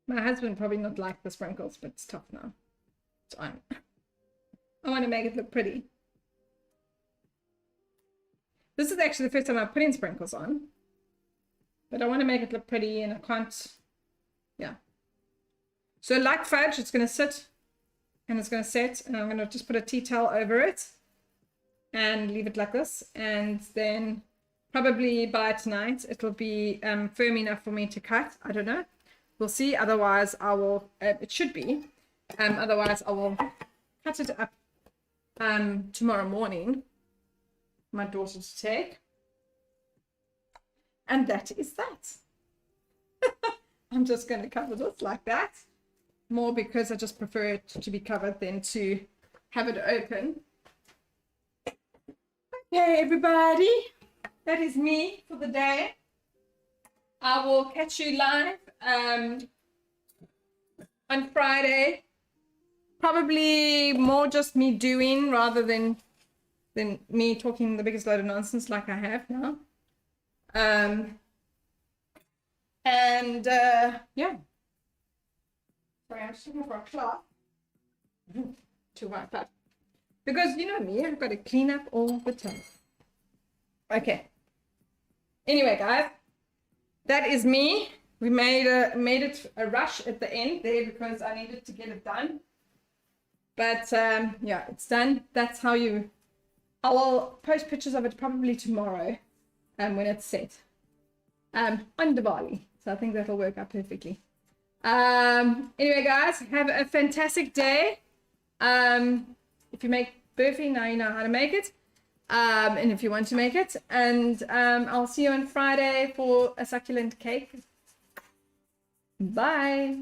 My husband probably not like the sprinkles, but it's tough now. So I want to make it look pretty. This is actually the first time I'm putting sprinkles on, but I want to make it look pretty, and I can't, yeah. So like fudge, it's going to sit and it's going to set, and I'm going to just put a tea towel over it and leave it like this, and then probably by tonight it'll be firm enough for me to cut. I don't know. We'll see. Otherwise, I will. It should be. Otherwise, I will cut it up tomorrow morning. My daughter to take, and that is that. I'm just going to cover this like that, more because I just prefer it to be covered than to have it open. Okay, everybody, that is me for the day. I will catch you live on Friday. Probably more just me doing rather than me talking the biggest load of nonsense like I have now. Yeah. Sorry, I'm just looking for a cloth to wipe up. Because you know me, I've got to clean up all the time. Okay. Anyway, guys. That is me. We made it a rush at the end there because I needed to get it done. But yeah, it's done. That's how I will post pictures of it probably tomorrow when it's set on Diwali. So I think that'll work out perfectly. Anyway, guys, have a fantastic day. If you make Barfee, now you know how to make it. And if you want to make it, and I'll see you on Friday for a succulent cake. Bye.